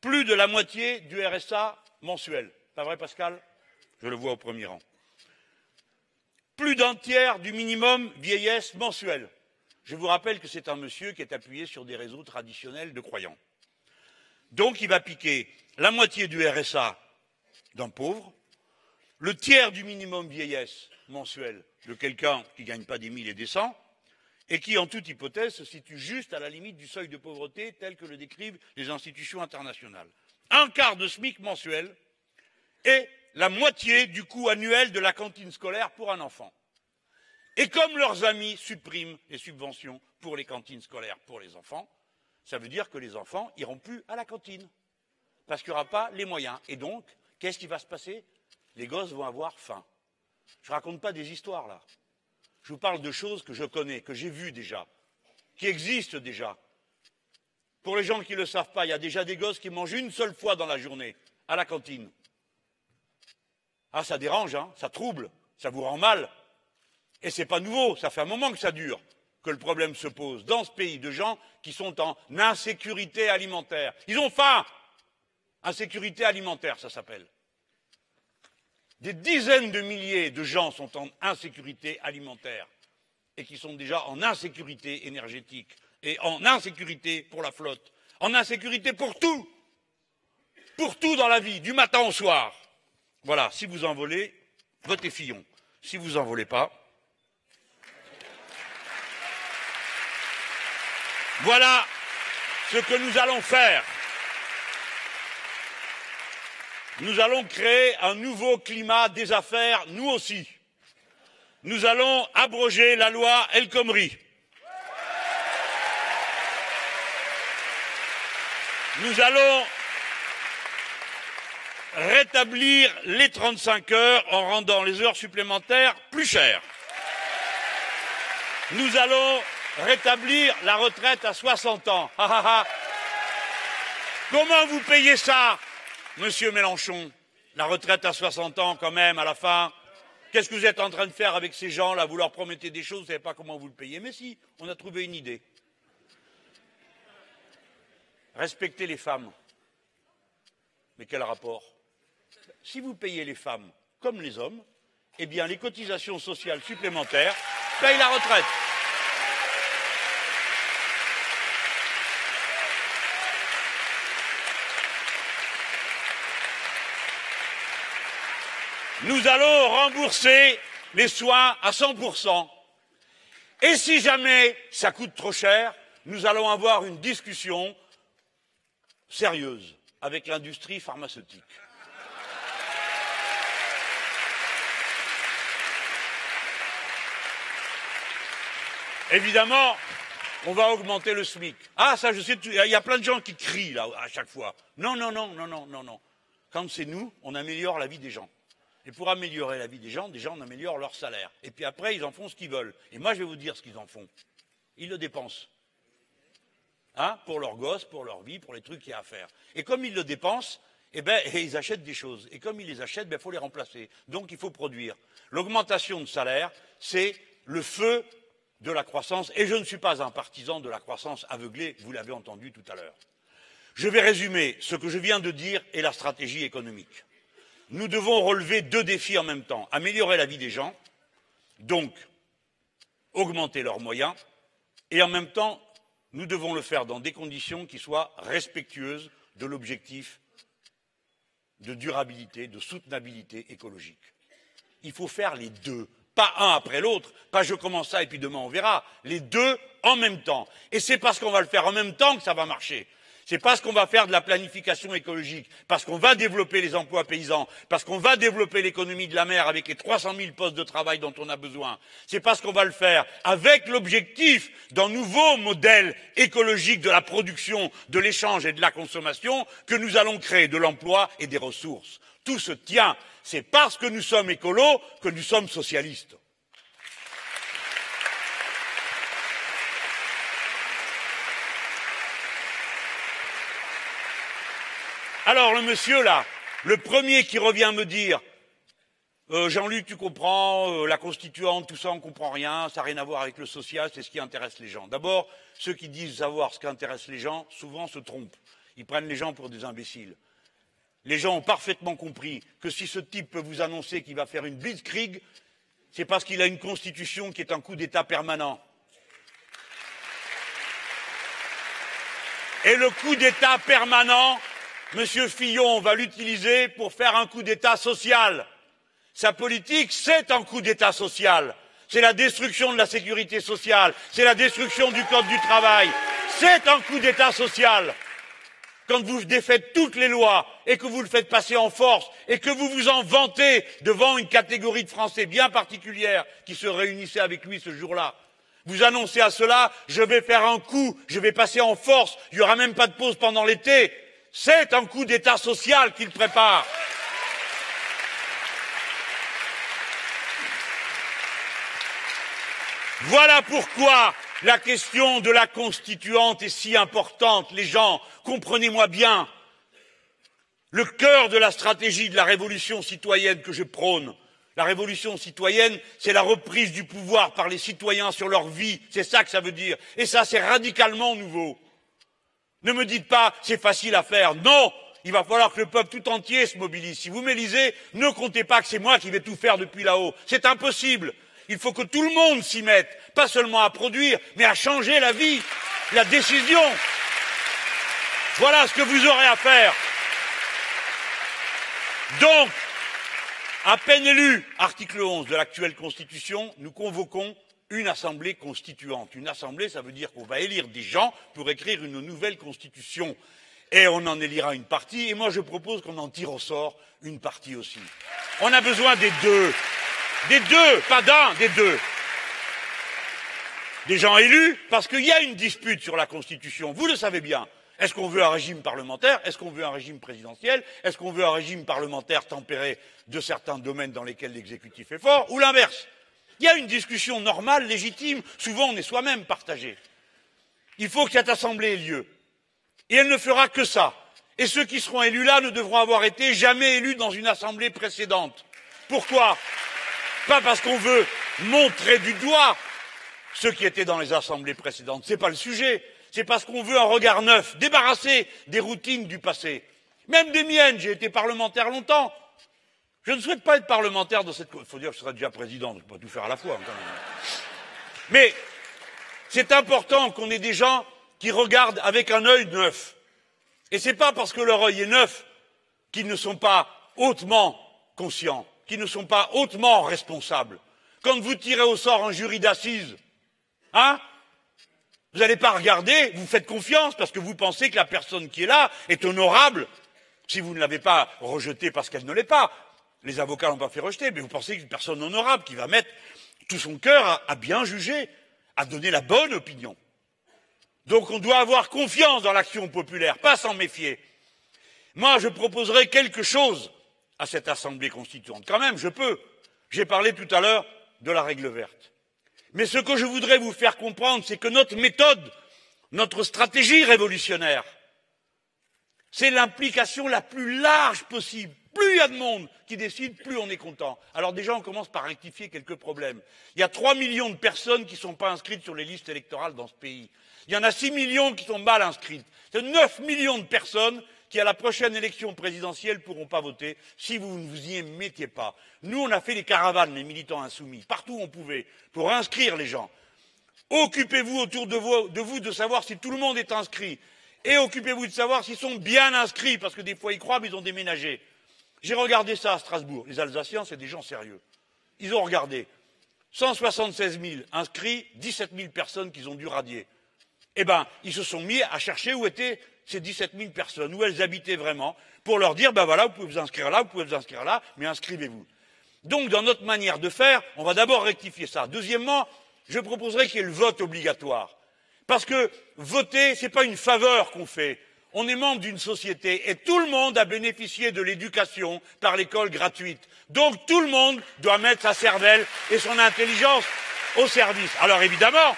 plus de la moitié du RSA mensuel. Pas vrai, Pascal? Je le vois au premier rang. Plus d'un tiers du minimum vieillesse mensuel. Je vous rappelle que c'est un monsieur qui est appuyé sur des réseaux traditionnels de croyants. Donc il va piquer la moitié du RSA d'un pauvre, le tiers du minimum vieillesse mensuel de quelqu'un qui ne gagne pas des 1000 et des 100, et qui, en toute hypothèse, se situe juste à la limite du seuil de pauvreté tel que le décrivent les institutions internationales. Un quart de SMIC mensuel et la moitié du coût annuel de la cantine scolaire pour un enfant. Et comme leurs amis suppriment les subventions pour les cantines scolaires pour les enfants, ça veut dire que les enfants n'iront plus à la cantine, parce qu'il n'y aura pas les moyens. Et donc, qu'est-ce qui va se passer? Les gosses vont avoir faim. Je ne raconte pas des histoires, là. Je vous parle de choses que je connais, que j'ai vues déjà, qui existent déjà. Pour les gens qui ne le savent pas, il y a déjà des gosses qui mangent une seule fois dans la journée, à la cantine. Ah, ça dérange, hein, ça trouble, ça vous rend mal. Et ce n'est pas nouveau, ça fait un moment que ça dure, que le problème se pose dans ce pays de gens qui sont en insécurité alimentaire. Ils ont faim. Insécurité alimentaire, ça s'appelle. Des dizaines de milliers de gens sont en insécurité alimentaire et qui sont déjà en insécurité énergétique et en insécurité pour la flotte, en insécurité pour tout dans la vie, du matin au soir. Voilà, si vous en volez, votez Fillon. Si vous n'en volez pas, voilà ce que nous allons faire. Nous allons créer un nouveau climat des affaires, nous aussi. Nous allons abroger la loi El Khomri. Nous allons rétablir les 35 heures en rendant les heures supplémentaires plus chères. Nous allons rétablir la retraite à 60 ans. Comment vous payez ça, Monsieur Mélenchon? La retraite à 60 ans quand même, à la fin. Qu'est-ce que vous êtes en train de faire avec ces gens-là? Vous leur promettez des choses, vous ne savez pas comment vous le payez. Mais si, on a trouvé une idée. Respectez les femmes. Mais quel rapport? Si vous payez les femmes comme les hommes, eh bien, les cotisations sociales supplémentaires payent la retraite. Nous allons rembourser les soins à 100%. Et si jamais ça coûte trop cher, nous allons avoir une discussion sérieuse avec l'industrie pharmaceutique. Évidemment, on va augmenter le SMIC. Ah, ça, je sais, il y a plein de gens qui crient là à chaque fois. Non, non, non, non, non, non, non. Quand c'est nous, on améliore la vie des gens. Et pour améliorer la vie des gens, on améliore leur salaire. Et puis après, ils en font ce qu'ils veulent. Et moi, je vais vous dire ce qu'ils en font. Ils le dépensent. Hein, pour leurs gosses, pour leur vie, pour les trucs qu'il y a à faire. Et comme ils le dépensent, eh ben, ils achètent des choses. Et comme ils les achètent, il faut les remplacer. Donc, il faut produire. L'augmentation de salaire, c'est le feu de la croissance. Et je ne suis pas un partisan de la croissance aveuglée, vous l'avez entendu tout à l'heure. Je vais résumer ce que je viens de dire et la stratégie économique. Nous devons relever deux défis en même temps. Améliorer la vie des gens, donc augmenter leurs moyens, et en même temps, nous devons le faire dans des conditions qui soient respectueuses de l'objectif de durabilité, de soutenabilité écologique. Il faut faire les deux, pas un après l'autre, pas je commence ça et puis demain on verra, les deux en même temps. Et c'est parce qu'on va le faire en même temps que ça va marcher. C'est parce qu'on va faire de la planification écologique, parce qu'on va développer les emplois paysans, parce qu'on va développer l'économie de la mer avec les 300 000 postes de travail dont on a besoin. C'est parce qu'on va le faire avec l'objectif d'un nouveau modèle écologique de la production, de l'échange et de la consommation que nous allons créer de l'emploi et des ressources. Tout se tient. C'est parce que nous sommes écolos que nous sommes socialistes. Alors, le monsieur là, le premier qui revient me dire Jean-Luc, tu comprends, la constituante, tout ça, on ne comprend rien, ça n'a rien à voir avec le social, c'est ce qui intéresse les gens. D'abord, ceux qui disent savoir ce qui intéresse les gens, souvent se trompent. Ils prennent les gens pour des imbéciles. Les gens ont parfaitement compris que si ce type peut vous annoncer qu'il va faire une blitzkrieg, c'est parce qu'il a une constitution qui est un coup d'État permanent. Et le coup d'État permanent, Monsieur Fillon va l'utiliser pour faire un coup d'État social. Sa politique, c'est un coup d'État social. C'est la destruction de la sécurité sociale. C'est la destruction du code du travail. C'est un coup d'État social. Quand vous défaites toutes les lois et que vous le faites passer en force et que vous vous en vantez devant une catégorie de Français bien particulière qui se réunissait avec lui ce jour-là, vous annoncez à cela, je vais faire un coup, je vais passer en force, il n'y aura même pas de pause pendant l'été. C'est un coup d'État social qu'il prépare. Voilà pourquoi la question de la constituante est si importante. Les gens, comprenez-moi bien, le cœur de la stratégie de la révolution citoyenne que je prône, la révolution citoyenne, c'est la reprise du pouvoir par les citoyens sur leur vie, c'est ça que ça veut dire. Et ça, c'est radicalement nouveau. Ne me dites pas, c'est facile à faire. Non, il va falloir que le peuple tout entier se mobilise. Si vous m'élisez, ne comptez pas que c'est moi qui vais tout faire depuis là-haut. C'est impossible. Il faut que tout le monde s'y mette, pas seulement à produire, mais à changer la vie, la décision. Voilà ce que vous aurez à faire. Donc, à peine élu, article 11 de l'actuelle Constitution, nous convoquons une assemblée constituante. Une assemblée, ça veut dire qu'on va élire des gens pour écrire une nouvelle constitution. Et on en élira une partie, et moi je propose qu'on en tire au sort une partie aussi. On a besoin des deux. Des deux, pas d'un, des deux. Des gens élus, parce qu'il y a une dispute sur la Constitution, vous le savez bien. Est-ce qu'on veut un régime parlementaire? Est-ce qu'on veut un régime présidentiel? Est-ce qu'on veut un régime parlementaire tempéré de certains domaines dans lesquels l'exécutif est fort? Ou l'inverse? Il y a une discussion normale, légitime, souvent on est soi-même partagé. Il faut que cette assemblée ait lieu. Et elle ne fera que ça. Et ceux qui seront élus là ne devront avoir été jamais élus dans une assemblée précédente. Pourquoi? Pas parce qu'on veut montrer du doigt ceux qui étaient dans les assemblées précédentes. Ce n'est pas le sujet. C'est parce qu'on veut un regard neuf, débarrassé des routines du passé. Même des miennes, j'ai été parlementaire longtemps. Je ne souhaite pas être parlementaire dans cette... Il faut dire que je serai déjà président, je ne peux pas tout faire à la fois. Quand même. Mais c'est important qu'on ait des gens qui regardent avec un œil neuf. Et ce n'est pas parce que leur œil est neuf qu'ils ne sont pas hautement conscients, qu'ils ne sont pas hautement responsables. Quand vous tirez au sort un jury d'assises, hein, vous n'allez pas regarder, vous faites confiance parce que vous pensez que la personne qui est là est honorable, si vous ne l'avez pas rejetée parce qu'elle ne l'est pas. Les avocats l'ont pas fait rejeter, mais vous pensez que c'est une personne honorable qui va mettre tout son cœur à bien juger, à donner la bonne opinion. Donc on doit avoir confiance dans l'action populaire, pas s'en méfier. Moi, je proposerai quelque chose à cette Assemblée constituante. Quand même, je peux. J'ai parlé tout à l'heure de la règle verte. Mais ce que je voudrais vous faire comprendre, c'est que notre méthode, notre stratégie révolutionnaire, c'est l'implication la plus large possible. Plus il y a de monde qui décide, plus on est content. Alors déjà, on commence par rectifier quelques problèmes. Il y a 3 millions de personnes qui ne sont pas inscrites sur les listes électorales dans ce pays. Il y en a 6 millions qui sont mal inscrites. C'est 9 millions de personnes qui, à la prochaine élection présidentielle, ne pourront pas voter si vous ne vous y mettiez pas. Nous, on a fait des caravanes, les militants insoumis, partout où on pouvait, pour inscrire les gens. Occupez-vous autour de vous de savoir si tout le monde est inscrit. Et occupez-vous de savoir s'ils sont bien inscrits, parce que des fois ils croient, mais ils ont déménagé. J'ai regardé ça à Strasbourg. Les Alsaciens, c'est des gens sérieux. Ils ont regardé. 176 000 inscrits, 17 000 personnes qu'ils ont dû radier. Eh bien, ils se sont mis à chercher où étaient ces 17 000 personnes, où elles habitaient vraiment, pour leur dire, ben voilà, vous pouvez vous inscrire là, vous pouvez vous inscrire là, mais inscrivez-vous. Donc, dans notre manière de faire, on va d'abord rectifier ça. Deuxièmement, je proposerai qu'il y ait le vote obligatoire. Parce que voter, ce n'est pas une faveur qu'on fait. On est membre d'une société et tout le monde a bénéficié de l'éducation par l'école gratuite. Donc tout le monde doit mettre sa cervelle et son intelligence au service. Alors évidemment,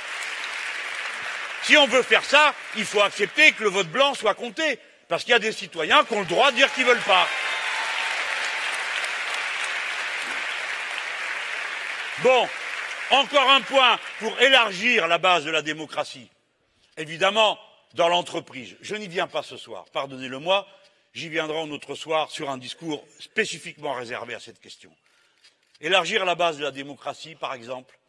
si on veut faire ça, il faut accepter que le vote blanc soit compté. Parce qu'il y a des citoyens qui ont le droit de dire qu'ils ne veulent pas. Bon, encore un point pour élargir la base de la démocratie. Évidemment, dans l'entreprise. Je n'y viens pas ce soir, pardonnez-le-moi, j'y viendrai un autre soir sur un discours spécifiquement réservé à cette question. Élargir la base de la démocratie, par exemple,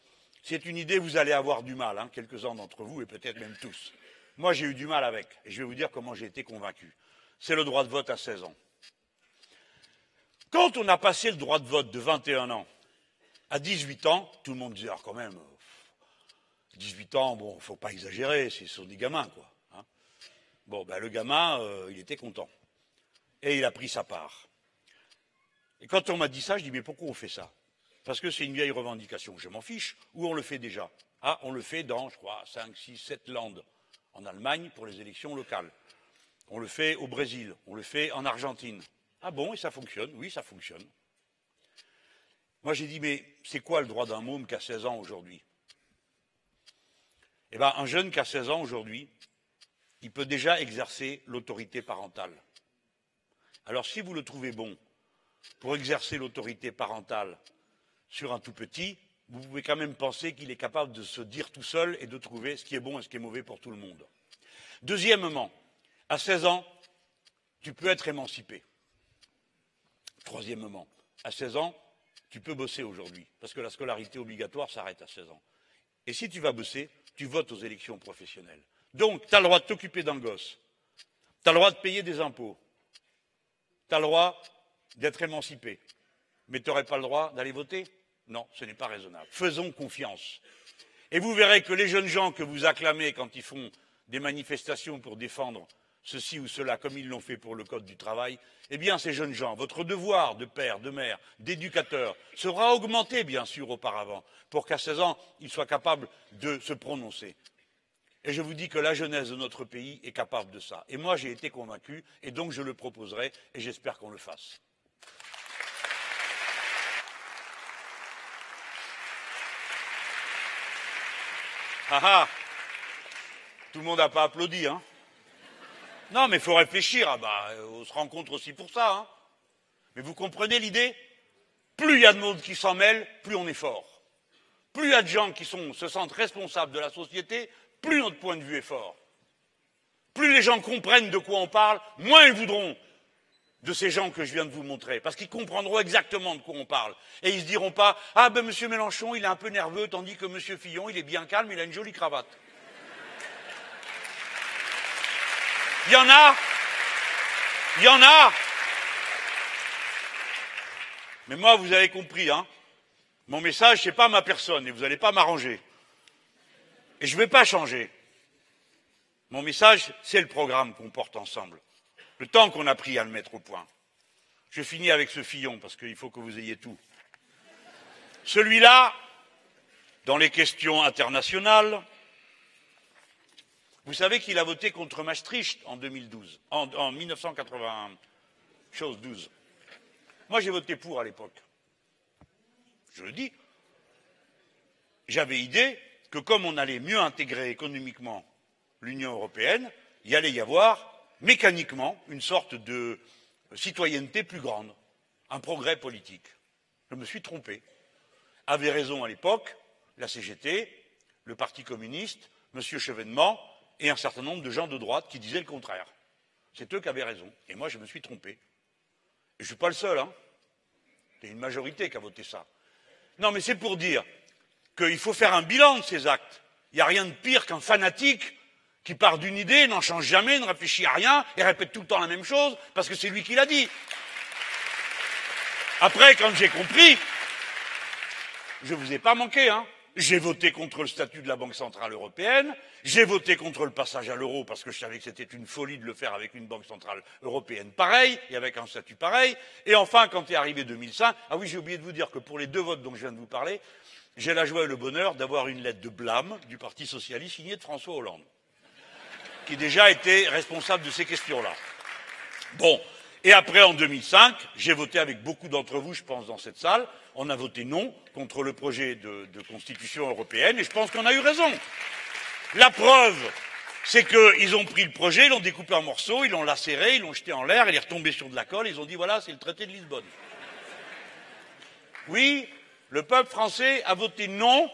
c'est une idée, vous allez avoir du mal, hein, quelques-uns d'entre vous, et peut-être même tous. Moi, j'ai eu du mal avec, et je vais vous dire comment j'ai été convaincu. C'est le droit de vote à 16 ans. Quand on a passé le droit de vote de 21 ans à 18 ans, tout le monde disait, ah, quand même, 18 ans, bon, faut pas exagérer, ce sont des gamins, quoi. Bon, ben le gamin, il était content. Et il a pris sa part. Et quand on m'a dit ça, je dis, mais pourquoi on fait ça? Parce que c'est une vieille revendication. Je m'en fiche. Où on le fait déjà? Ah, on le fait dans, je crois, 5, 6, 7 landes. En Allemagne, pour les élections locales. On le fait au Brésil. On le fait en Argentine. Ah bon, et ça fonctionne? Oui, ça fonctionne. Moi, j'ai dit, mais c'est quoi le droit d'un môme qui a 16 ans aujourd'hui? Eh bien, un jeune qui a 16 ans aujourd'hui, il peut déjà exercer l'autorité parentale. Alors si vous le trouvez bon pour exercer l'autorité parentale sur un tout petit, vous pouvez quand même penser qu'il est capable de se dire tout seul et de trouver ce qui est bon et ce qui est mauvais pour tout le monde. Deuxièmement, à 16 ans, tu peux être émancipé. Troisièmement, à 16 ans, tu peux bosser aujourd'hui, parce que la scolarité obligatoire s'arrête à 16 ans. Et si tu vas bosser, tu votes aux élections professionnelles. Donc, tu as le droit de t'occuper d'un gosse, tu as le droit de payer des impôts, tu as le droit d'être émancipé, mais tu n'aurais pas le droit d'aller voter? Non, ce n'est pas raisonnable. Faisons confiance. Et vous verrez que les jeunes gens que vous acclamez quand ils font des manifestations pour défendre ceci ou cela, comme ils l'ont fait pour le Code du travail, eh bien, ces jeunes gens, votre devoir de père, de mère, d'éducateur sera augmenté, bien sûr, auparavant, pour qu'à 16 ans, ils soient capables de se prononcer. Et je vous dis que la jeunesse de notre pays est capable de ça. Et moi, j'ai été convaincu, et donc je le proposerai, et j'espère qu'on le fasse. Ah ah! Tout le monde n'a pas applaudi, hein? Non, mais il faut réfléchir. Ah bah, on se rencontre aussi pour ça, hein? Mais vous comprenez l'idée? Plus il y a de monde qui s'en mêle, plus on est fort. Plus il y a de gens qui se sentent responsables de la société, plus notre point de vue est fort. Plus les gens comprennent de quoi on parle, moins ils voudront de ces gens que je viens de vous montrer, parce qu'ils comprendront exactement de quoi on parle. Et ils ne se diront pas « Ah ben monsieur Mélenchon, il est un peu nerveux, tandis que monsieur Fillon, il est bien calme, il a une jolie cravate. » Il y en a. Mais moi, vous avez compris, hein. Mon message, c'est pas ma personne, et vous n'allez pas m'arranger. Et je ne vais pas changer. Mon message, c'est le programme qu'on porte ensemble. Le temps qu'on a pris à le mettre au point. Je finis avec ce Fillon, parce qu'il faut que vous ayez tout. Celui-là, dans les questions internationales, vous savez qu'il a voté contre Maastricht en 2012, en 1992. Moi, j'ai voté pour à l'époque. Je le dis. J'avais idée que comme on allait mieux intégrer économiquement l'Union européenne, il allait y avoir mécaniquement une sorte de citoyenneté plus grande, un progrès politique. Je me suis trompé. Avait raison à l'époque la CGT, le Parti communiste, M. Chevènement et un certain nombre de gens de droite qui disaient le contraire. C'est eux qui avaient raison. Et moi, je me suis trompé. Et je ne suis pas le seul, hein. C'est une majorité qui a voté ça. Non, mais c'est pour dire qu'il faut faire un bilan de ces actes. Il n'y a rien de pire qu'un fanatique qui part d'une idée, n'en change jamais, ne réfléchit à rien et répète tout le temps la même chose parce que c'est lui qui l'a dit. Après, quand j'ai compris, je ne vous ai pas manqué, hein. J'ai voté contre le statut de la Banque centrale européenne, j'ai voté contre le passage à l'euro parce que je savais que c'était une folie de le faire avec une Banque centrale européenne pareille et avec un statut pareil. Et enfin, quand est arrivé 2005, ah oui, j'ai oublié de vous dire que pour les deux votes dont je viens de vous parler, j'ai la joie et le bonheur d'avoir une lettre de blâme du Parti socialiste signée de François Hollande, qui déjà était responsable de ces questions-là. Bon, et après, en 2005, j'ai voté avec beaucoup d'entre vous, je pense, dans cette salle. On a voté non contre le projet de constitution européenne, et je pense qu'on a eu raison. La preuve, c'est qu'ils ont pris le projet, ils l'ont découpé en morceaux, ils l'ont lacéré, ils l'ont jeté en l'air, il est retombé sur de la colle, ils ont dit voilà, c'est le traité de Lisbonne. Oui, le peuple français a voté non,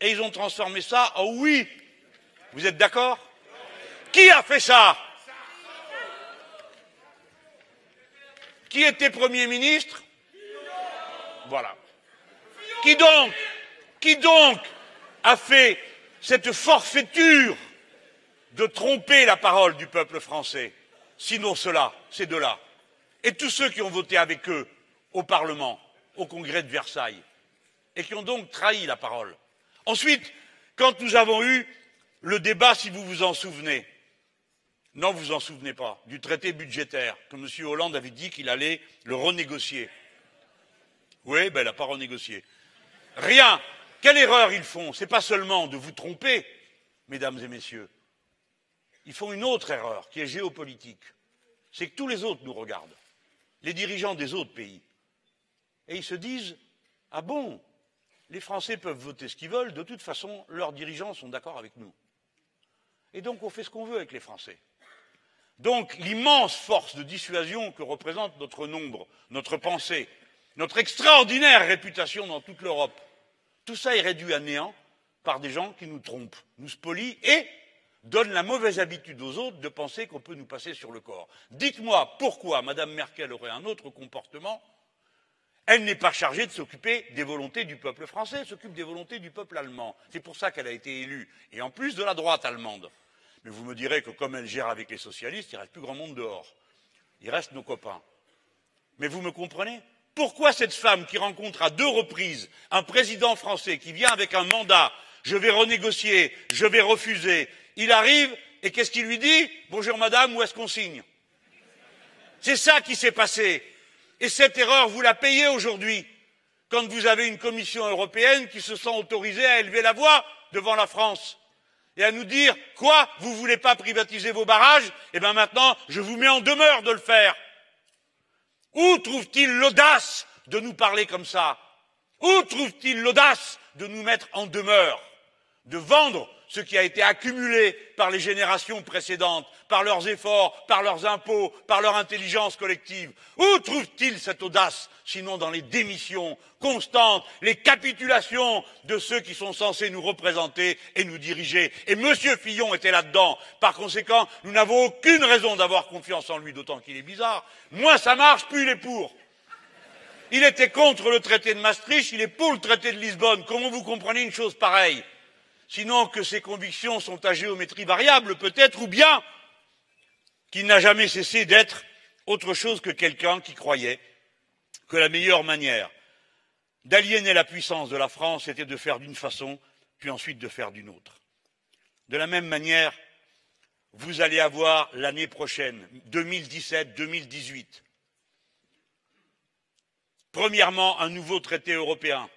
et ils ont transformé ça en oui. Vous êtes d'accord? Qui a fait ça? Qui était Premier ministre? Voilà. Qui donc a fait cette forfaiture de tromper la parole du peuple français? Sinon cela, ces deux-là. Et tous ceux qui ont voté avec eux au Parlement, au Congrès de Versailles, et qui ont donc trahi la parole. Ensuite, quand nous avons eu le débat, si vous vous en souvenez, non, vous vous en souvenez pas, du traité budgétaire, que M. Hollande avait dit qu'il allait le renégocier. Oui, ben il n'a pas renégocié. Rien. Quelle erreur ils font? Ce n'est pas seulement de vous tromper, mesdames et messieurs. Ils font une autre erreur, qui est géopolitique. C'est que tous les autres nous regardent, les dirigeants des autres pays. Et ils se disent, ah bon, les Français peuvent voter ce qu'ils veulent, de toute façon, leurs dirigeants sont d'accord avec nous. Et donc on fait ce qu'on veut avec les Français. Donc l'immense force de dissuasion que représente notre nombre, notre pensée, notre extraordinaire réputation dans toute l'Europe, tout ça est réduit à néant par des gens qui nous trompent, nous spolient et donnent la mauvaise habitude aux autres de penser qu'on peut nous passer sur le corps. Dites-moi pourquoi Mme Merkel aurait un autre comportement. Elle n'est pas chargée de s'occuper des volontés du peuple français, elle s'occupe des volontés du peuple allemand. C'est pour ça qu'elle a été élue, et en plus de la droite allemande. Mais vous me direz que comme elle gère avec les socialistes, il ne reste plus grand monde dehors. Il reste nos copains. Mais vous me comprenez? Pourquoi cette femme qui rencontre à 2 reprises un président français qui vient avec un mandat, je vais renégocier, je vais refuser, il arrive et qu'est-ce qu'il lui dit? Bonjour madame, où est-ce qu'on signe? C'est ça qui s'est passé. Et cette erreur, vous la payez aujourd'hui, quand vous avez une Commission européenne qui se sent autorisée à élever la voix devant la France et à nous dire quoi, vous ne voulez pas privatiser vos barrages? Eh bien maintenant, je vous mets en demeure de le faire. Où trouve-t-il l'audace de nous parler comme ça? Où trouve-t-il l'audace de nous mettre en demeure? de vendre ce qui a été accumulé par les générations précédentes, par leurs efforts, par leurs impôts, par leur intelligence collective. Où trouve-t-il cette audace, sinon dans les démissions constantes, les capitulations de ceux qui sont censés nous représenter et nous diriger? Et M. Fillon était là-dedans. Par conséquent, nous n'avons aucune raison d'avoir confiance en lui, d'autant qu'il est bizarre. Moins ça marche, plus il est pour. Il était contre le traité de Maastricht, il est pour le traité de Lisbonne. Comment vous comprenez une chose pareille? Sinon que ses convictions sont à géométrie variable, peut-être, ou bien qu'il n'a jamais cessé d'être autre chose que quelqu'un qui croyait que la meilleure manière d'aliéner la puissance de la France était de faire d'une façon, puis ensuite de faire d'une autre. De la même manière, vous allez avoir l'année prochaine, 2017-2018, premièrement, un nouveau traité européen.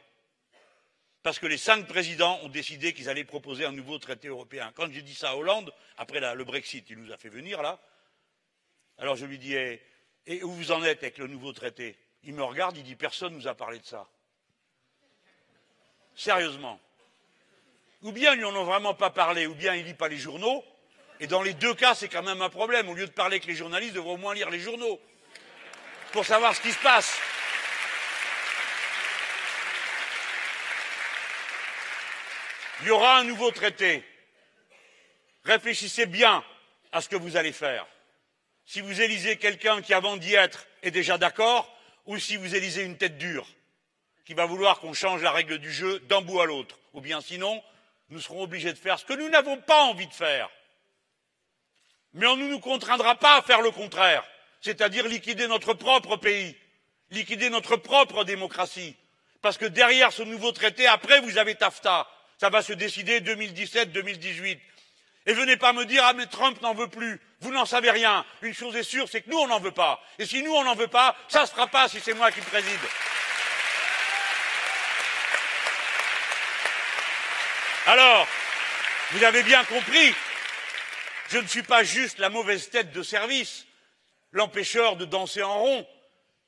Parce que les 5 présidents ont décidé qu'ils allaient proposer un nouveau traité européen. Quand j'ai dit ça à Hollande, après le Brexit, il nous a fait venir là, alors je lui dis, et où vous en êtes avec le nouveau traité? Il me regarde, il dit, personne ne nous a parlé de ça. Sérieusement. Ou bien ils n'en ont vraiment pas parlé, ou bien ils ne lisent pas les journaux, et dans les 2 cas, c'est quand même un problème. Au lieu de parler avec les journalistes, ils devraient au moins lire les journaux, pour savoir ce qui se passe. Il y aura un nouveau traité. Réfléchissez bien à ce que vous allez faire. Si vous élisez quelqu'un qui, avant d'y être, est déjà d'accord, ou si vous élisez une tête dure, qui va vouloir qu'on change la règle du jeu d'un bout à l'autre. Ou bien sinon, nous serons obligés de faire ce que nous n'avons pas envie de faire. Mais on ne nous contraindra pas à faire le contraire, c'est-à-dire liquider notre propre pays, liquider notre propre démocratie. Parce que derrière ce nouveau traité, après, vous avez TAFTA. Ça va se décider 2017-2018. Et venez pas me dire, ah mais Trump n'en veut plus. Vous n'en savez rien. Une chose est sûre, c'est que nous, on n'en veut pas. Et si nous, on n'en veut pas, ça ne se fera pas si c'est moi qui préside. Alors, vous avez bien compris, je ne suis pas juste la mauvaise tête de service, l'empêcheur de danser en rond.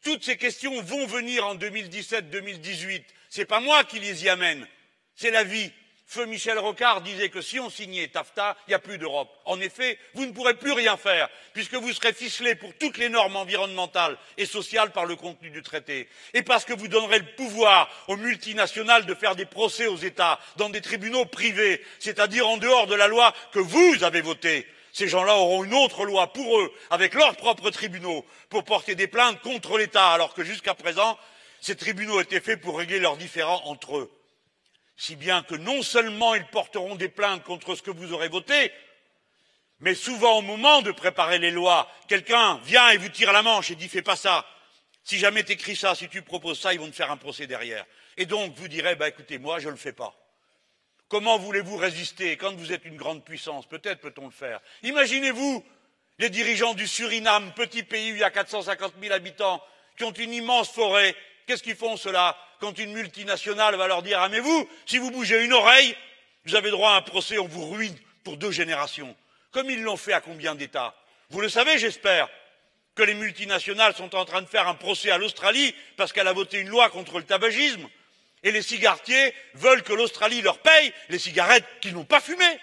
Toutes ces questions vont venir en 2017-2018. C'est pas moi qui les y amène, c'est la vie. Feu Michel Rocard disait que si on signait TAFTA, il n'y a plus d'Europe. En effet, vous ne pourrez plus rien faire, puisque vous serez ficelé pour toutes les normes environnementales et sociales par le contenu du traité. Et parce que vous donnerez le pouvoir aux multinationales de faire des procès aux États dans des tribunaux privés, c'est-à-dire en dehors de la loi que vous avez votée. Ces gens-là auront une autre loi pour eux, avec leurs propres tribunaux, pour porter des plaintes contre l'État, alors que jusqu'à présent, ces tribunaux étaient faits pour régler leurs différends entre eux. Si bien que non seulement ils porteront des plaintes contre ce que vous aurez voté, mais souvent au moment de préparer les lois, quelqu'un vient et vous tire la manche et dit fais pas ça. Si jamais tu écris ça, si tu proposes ça, ils vont te faire un procès derrière. Et donc vous direz bah écoutez, moi je le fais pas. Comment voulez-vous résister quand vous êtes une grande puissance? Peut-être peut-on le faire. Imaginez-vous les dirigeants du Suriname, petit pays où il y a 450 000 habitants, qui ont une immense forêt. Qu'est-ce qu'ils font ceux-là quand une multinationale va leur dire ah mais vous, si vous bougez une oreille, vous avez droit à un procès, on vous ruine pour 2 générations. Comme ils l'ont fait à combien d'États? Vous le savez, j'espère, que les multinationales sont en train de faire un procès à l'Australie parce qu'elle a voté une loi contre le tabagisme. Et les cigarettiers veulent que l'Australie leur paye les cigarettes qu'ils n'ont pas fumées.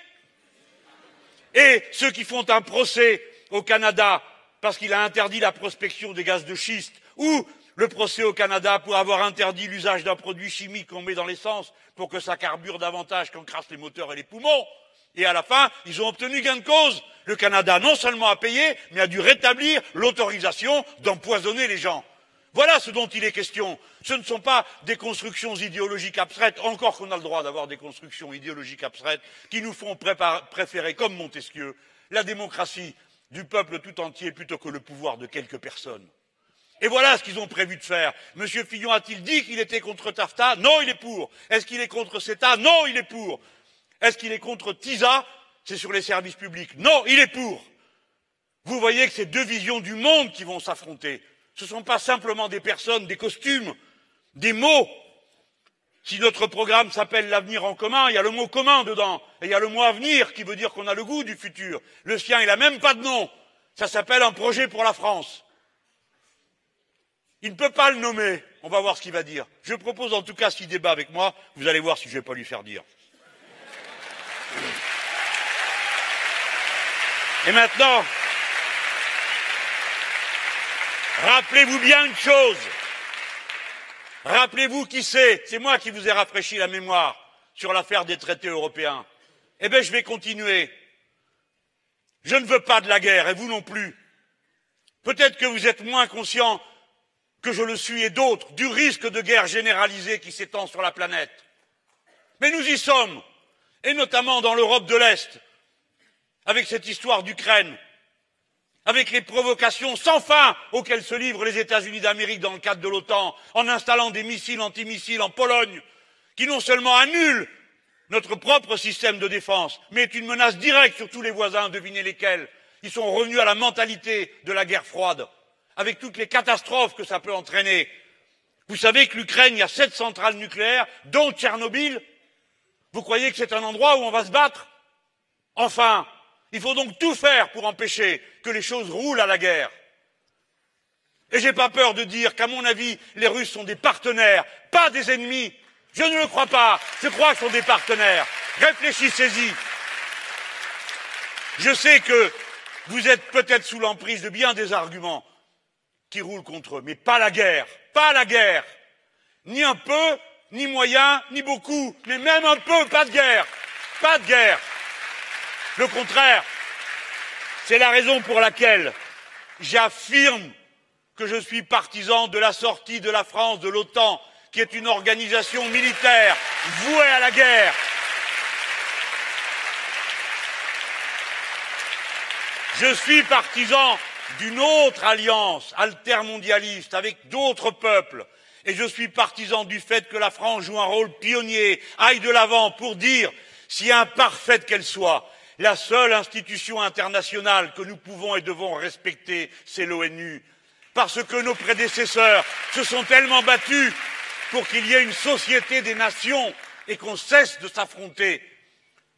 Et ceux qui font un procès au Canada parce qu'il a interdit la prospection des gaz de schiste, ou le procès au Canada pour avoir interdit l'usage d'un produit chimique qu'on met dans l'essence pour que ça carbure davantage qu'on crasse les moteurs et les poumons. Et à la fin, ils ont obtenu gain de cause. Le Canada non seulement a payé, mais a dû rétablir l'autorisation d'empoisonner les gens. Voilà ce dont il est question. Ce ne sont pas des constructions idéologiques abstraites, encore qu'on a le droit d'avoir des constructions idéologiques abstraites, qui nous font préférer, comme Montesquieu, la démocratie du peuple tout entier plutôt que le pouvoir de quelques personnes. Et voilà ce qu'ils ont prévu de faire. Monsieur Fillon a-t-il dit qu'il était contre TAFTA? Non, il est pour. Est-ce qu'il est contre CETA? Non, il est pour. Est-ce qu'il est contre TISA? C'est sur les services publics. Non, il est pour. Vous voyez que c'est 2 visions du monde qui vont s'affronter. Ce ne sont pas simplement des personnes, des costumes, des mots. Si notre programme s'appelle l'avenir en commun, il y a le mot commun dedans. Et il y a le mot avenir qui veut dire qu'on a le goût du futur. Le sien, il n'a même pas de nom. Ça s'appelle un projet pour la France. Il ne peut pas le nommer. On va voir ce qu'il va dire. Je propose en tout cas, s'il débat avec moi, vous allez voir si je ne vais pas lui faire dire. Et maintenant, rappelez-vous bien une chose. Rappelez-vous qui c'est moi qui vous ai rafraîchi la mémoire sur l'affaire des traités européens. Eh bien, je vais continuer. Je ne veux pas de la guerre, et vous non plus. Peut-être que vous êtes moins conscients que je le suis et d'autres du risque de guerre généralisée qui s'étend sur la planète. Mais nous y sommes, et notamment dans l'Europe de l'Est, avec cette histoire d'Ukraine, avec les provocations sans fin auxquelles se livrent les États-Unis d'Amérique dans le cadre de l'OTAN, en installant des missiles antimissiles en Pologne, qui non seulement annulent notre propre système de défense, mais est une menace directe sur tous les voisins, devinez lesquels. Ils sont revenus à la mentalité de la guerre froide, avec toutes les catastrophes que ça peut entraîner. Vous savez que l'Ukraine, il y a 7 centrales nucléaires, dont Tchernobyl. Vous croyez que c'est un endroit où on va se battre? Enfin, il faut donc tout faire pour empêcher que les choses roulent à la guerre. Et j'ai pas peur de dire qu'à mon avis, les Russes sont des partenaires, pas des ennemis. Je ne le crois pas, je crois qu'ils sont des partenaires. Réfléchissez-y. Je sais que vous êtes peut-être sous l'emprise de bien des arguments qui roulent contre eux, mais pas la guerre, pas la guerre. Ni un peu, ni moyen, ni beaucoup, mais même un peu, pas de guerre, pas de guerre. Le contraire, c'est la raison pour laquelle j'affirme que je suis partisan de la sortie de la France de l'OTAN, qui est une organisation militaire vouée à la guerre. Je suis partisan d'une autre alliance altermondialiste avec d'autres peuples. Et je suis partisan du fait que la France joue un rôle pionnier, aille de l'avant pour dire, si imparfaite qu'elle soit, la seule institution internationale que nous pouvons et devons respecter, c'est l'ONU. Parce que nos prédécesseurs se sont tellement battus pour qu'il y ait une société des nations et qu'on cesse de s'affronter.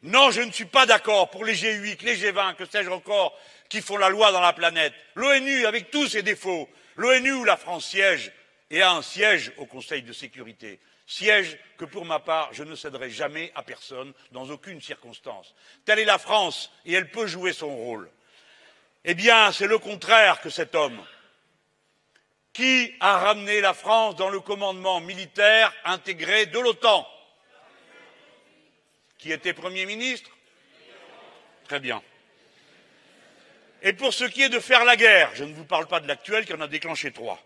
Non, je ne suis pas d'accord pour les G8, les G20, que sais-je encore, qui font la loi dans la planète. L'ONU, avec tous ses défauts, l'ONU où la France siège, et a un siège au Conseil de sécurité, siège que pour ma part, je ne céderai jamais à personne, dans aucune circonstance. Telle est la France, et elle peut jouer son rôle. Eh bien, c'est le contraire que cet homme. Qui a ramené la France dans le commandement militaire intégré de l'OTAN? Qui était Premier ministre? Très bien. Et pour ce qui est de faire la guerre, je ne vous parle pas de l'actuel qui en a déclenché 3.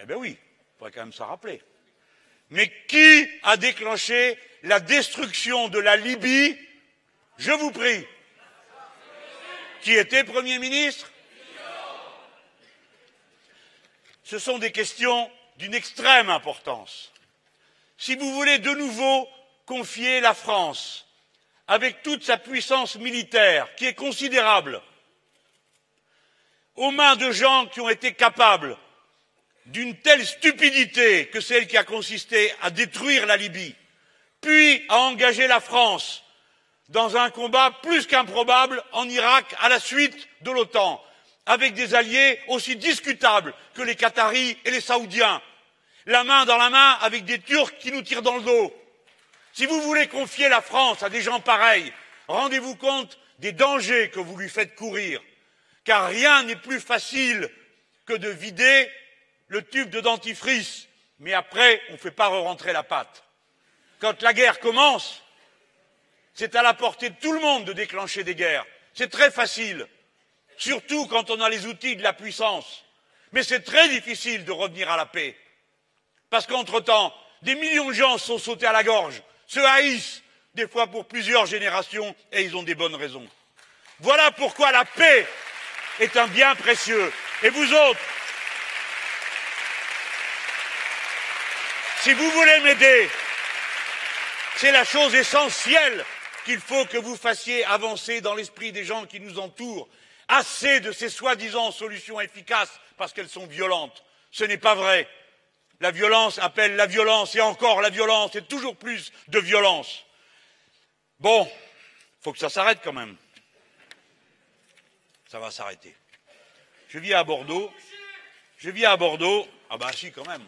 Eh bien oui, il faudrait quand même s'en rappeler. Mais qui a déclenché la destruction de la Libye? Je vous prie. Qui était Premier ministre? Ce sont des questions d'une extrême importance. Si vous voulez de nouveau confier la France, avec toute sa puissance militaire, qui est considérable, aux mains de gens qui ont été capables d'une telle stupidité que celle qui a consisté à détruire la Libye, puis à engager la France dans un combat plus qu'improbable en Irak à la suite de l'OTAN, avec des alliés aussi discutables que les Qataris et les Saoudiens, la main dans la main avec des Turcs qui nous tirent dans le dos. Si vous voulez confier la France à des gens pareils, rendez-vous compte des dangers que vous lui faites courir, car rien n'est plus facile que de vider le tube de dentifrice, mais après, on ne fait pas re-rentrer la pâte. Quand la guerre commence, c'est à la portée de tout le monde de déclencher des guerres. C'est très facile, surtout quand on a les outils de la puissance. Mais c'est très difficile de revenir à la paix. Parce qu'entre-temps, des millions de gens se sont sautés à la gorge, se haïssent, des fois pour plusieurs générations, et ils ont des bonnes raisons. Voilà pourquoi la paix est un bien précieux. Et vous autres, si vous voulez m'aider, c'est la chose essentielle qu'il faut que vous fassiez avancer dans l'esprit des gens qui nous entourent. Assez de ces soi-disant solutions efficaces parce qu'elles sont violentes. Ce n'est pas vrai. La violence appelle la violence et encore la violence et toujours plus de violence. Bon, il faut que ça s'arrête quand même. Ça va s'arrêter. Je vis à Bordeaux. Ah bah si, quand même.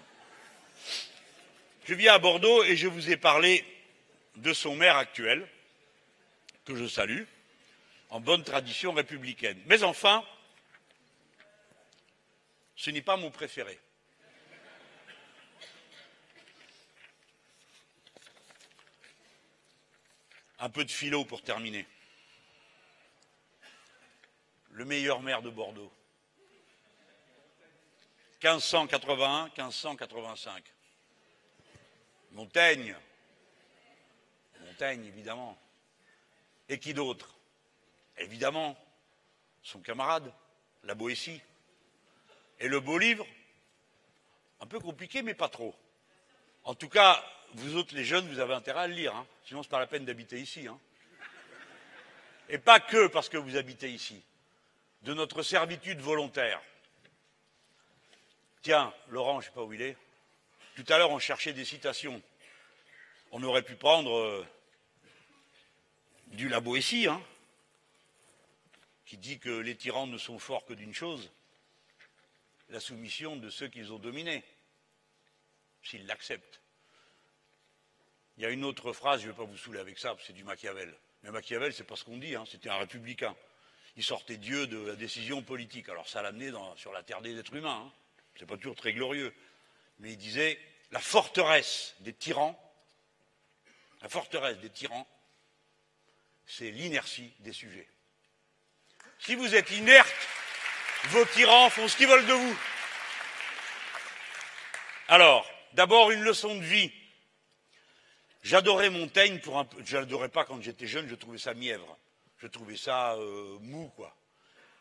Je vis à Bordeaux et je vous ai parlé de son maire actuel, que je salue, en bonne tradition républicaine. Mais enfin, ce n'est pas mon préféré. Un peu de philo pour terminer. Le meilleur maire de Bordeaux. 1581-1585. Montaigne. Montaigne, évidemment. Et qui d'autre? Évidemment, son camarade, la Boétie. Et le beau livre, un peu compliqué, mais pas trop. En tout cas, vous autres les jeunes, vous avez intérêt à le lire, hein. Sinon c'est pas la peine d'habiter ici. Hein. Et pas que parce que vous habitez ici. De notre servitude volontaire. Tiens, Laurent, je ne sais pas où il est. Tout à l'heure, on cherchait des citations. On aurait pu prendre du La Boétie, hein, qui dit que les tyrans ne sont forts que d'une chose, la soumission de ceux qu'ils ont dominés, s'ils l'acceptent. Il y a une autre phrase, je ne vais pas vous saouler avec ça, c'est du Machiavel. Mais Machiavel, c'est pas ce qu'on dit, hein, c'était un républicain. Il sortait Dieu de la décision politique. Alors ça l'amenait sur la terre des êtres humains. Hein. C'est pas toujours très glorieux. Mais il disait, la forteresse des tyrans, c'est l'inertie des sujets. Si vous êtes inerte, vos tyrans font ce qu'ils veulent de vous. Alors, d'abord une leçon de vie. J'adorais Montaigne pour un peu. Je l'adorais pas quand j'étais jeune, je trouvais ça mièvre. Je trouvais ça mou, quoi.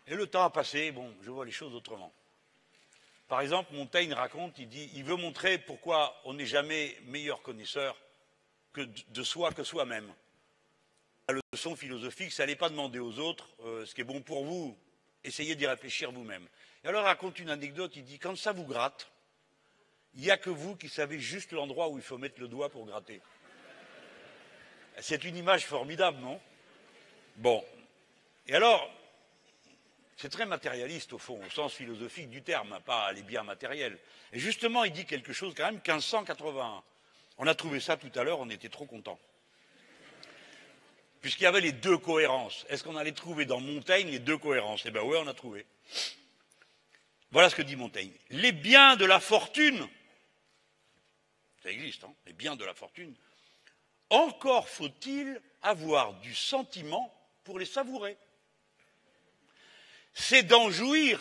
Et le temps a passé, bon, je vois les choses autrement. Par exemple, Montaigne raconte, il veut montrer pourquoi on n'est jamais meilleur connaisseur que de soi que soi-même. La leçon philosophique, ça n'est pas demander aux autres ce qui est bon pour vous, essayez d'y réfléchir vous-même. Et alors il raconte une anecdote, il dit, quand ça vous gratte, il n'y a que vous qui savez juste l'endroit où il faut mettre le doigt pour gratter. C'est une image formidable, non? Bon. Et alors, c'est très matérialiste au fond, au sens philosophique du terme, hein, pas les biens matériels. Et justement, il dit quelque chose quand même, 1581. On a trouvé ça tout à l'heure, on était trop contents. Puisqu'il y avait les deux cohérences. Est-ce qu'on allait trouver dans Montaigne les deux cohérences? Eh bien oui, on a trouvé. Voilà ce que dit Montaigne. Les biens de la fortune, ça existe, hein, les biens de la fortune, encore faut-il avoir du sentiment pour les savourer. C'est d'en jouir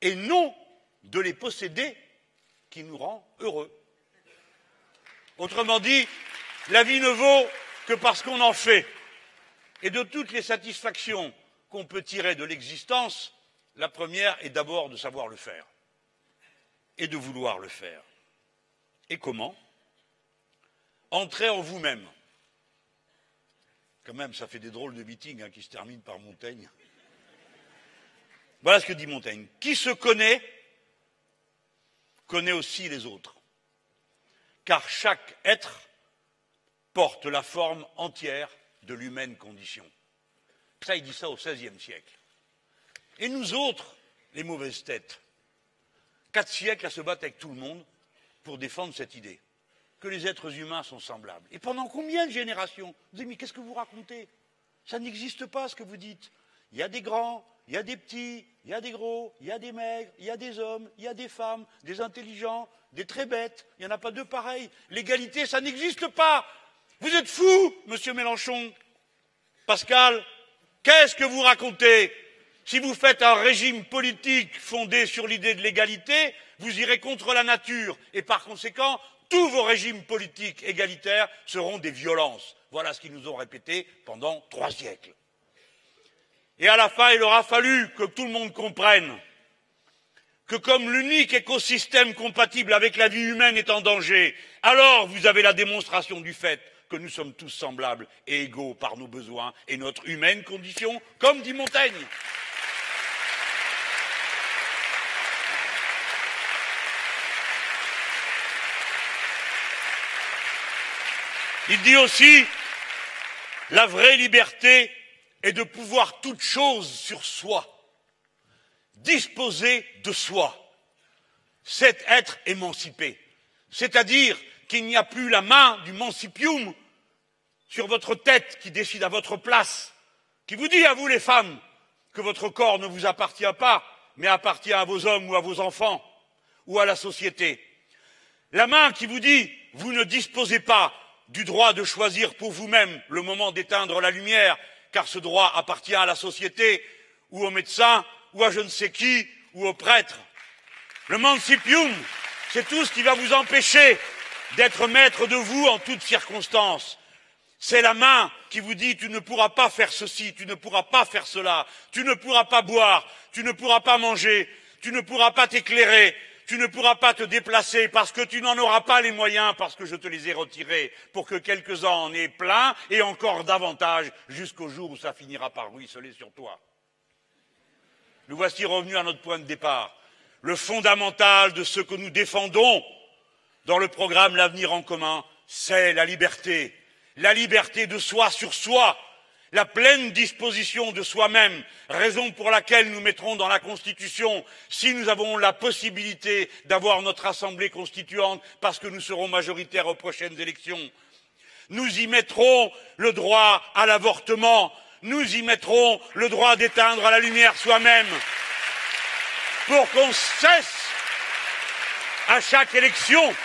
et non de les posséder qui nous rend heureux. Autrement dit, la vie ne vaut que parce qu'on en fait. Et de toutes les satisfactions qu'on peut tirer de l'existence, la première est d'abord de savoir le faire et de vouloir le faire. Et comment? Entrez en vous-même. Quand même, ça fait des drôles de meetings hein, qui se terminent par Montaigne. Voilà ce que dit Montaigne. Qui se connaît, connaît aussi les autres. Car chaque être porte la forme entière de l'humaine condition. Ça, il dit ça au XVIe siècle. Et nous autres, les mauvaises têtes, 4 siècles à se battre avec tout le monde pour défendre cette idée, que les êtres humains sont semblables. Et pendant combien de générations? Vous dites, mais qu'est-ce que vous racontez? Ça n'existe pas, ce que vous dites. Il y a des grands, il y a des petits, il y a des gros, il y a des maigres, il y a des hommes, il y a des femmes, des intelligents, des très bêtes. Il n'y en a pas deux pareils. L'égalité, ça n'existe pas. Vous êtes fous, monsieur Mélenchon. Pascal, qu'est-ce que vous racontez? Si vous faites un régime politique fondé sur l'idée de l'égalité, vous irez contre la nature. Et par conséquent, tous vos régimes politiques égalitaires seront des violences. Voilà ce qu'ils nous ont répété pendant 3 siècles. Et à la fin, il aura fallu que tout le monde comprenne que comme l'unique écosystème compatible avec la vie humaine est en danger, alors vous avez la démonstration du fait que nous sommes tous semblables et égaux par nos besoins et notre humaine condition, comme dit Montaigne. Il dit aussi, la vraie liberté est de pouvoir toute chose sur soi, disposer de soi, c'est être émancipé. C'est-à-dire qu'il n'y a plus la main du mancipium sur votre tête qui décide à votre place, qui vous dit à vous les femmes que votre corps ne vous appartient pas, mais appartient à vos hommes ou à vos enfants ou à la société. La main qui vous dit vous ne disposez pas du droit de choisir pour vous-même le moment d'éteindre la lumière, car ce droit appartient à la société ou au médecin ou à je ne sais qui ou au prêtre. Le mancipium, c'est tout ce qui va vous empêcher d'être maître de vous en toutes circonstances. C'est la main qui vous dit tu ne pourras pas faire ceci, tu ne pourras pas faire cela, tu ne pourras pas boire, tu ne pourras pas manger, tu ne pourras pas t'éclairer, tu ne pourras pas te déplacer parce que tu n'en auras pas les moyens, parce que je te les ai retirés pour que quelques-uns en aient plein et encore davantage jusqu'au jour où ça finira par ruisseler sur toi. Nous voici revenus à notre point de départ. Le fondamental de ce que nous défendons dans le programme L'avenir en commun, c'est la liberté. La liberté de soi sur soi, la pleine disposition de soi-même, raison pour laquelle nous mettrons dans la Constitution, si nous avons la possibilité d'avoir notre Assemblée constituante, parce que nous serons majoritaires aux prochaines élections. Nous y mettrons le droit à l'avortement, nous y mettrons le droit d'éteindre la lumière soi-même, pour qu'on cesse, à chaque élection,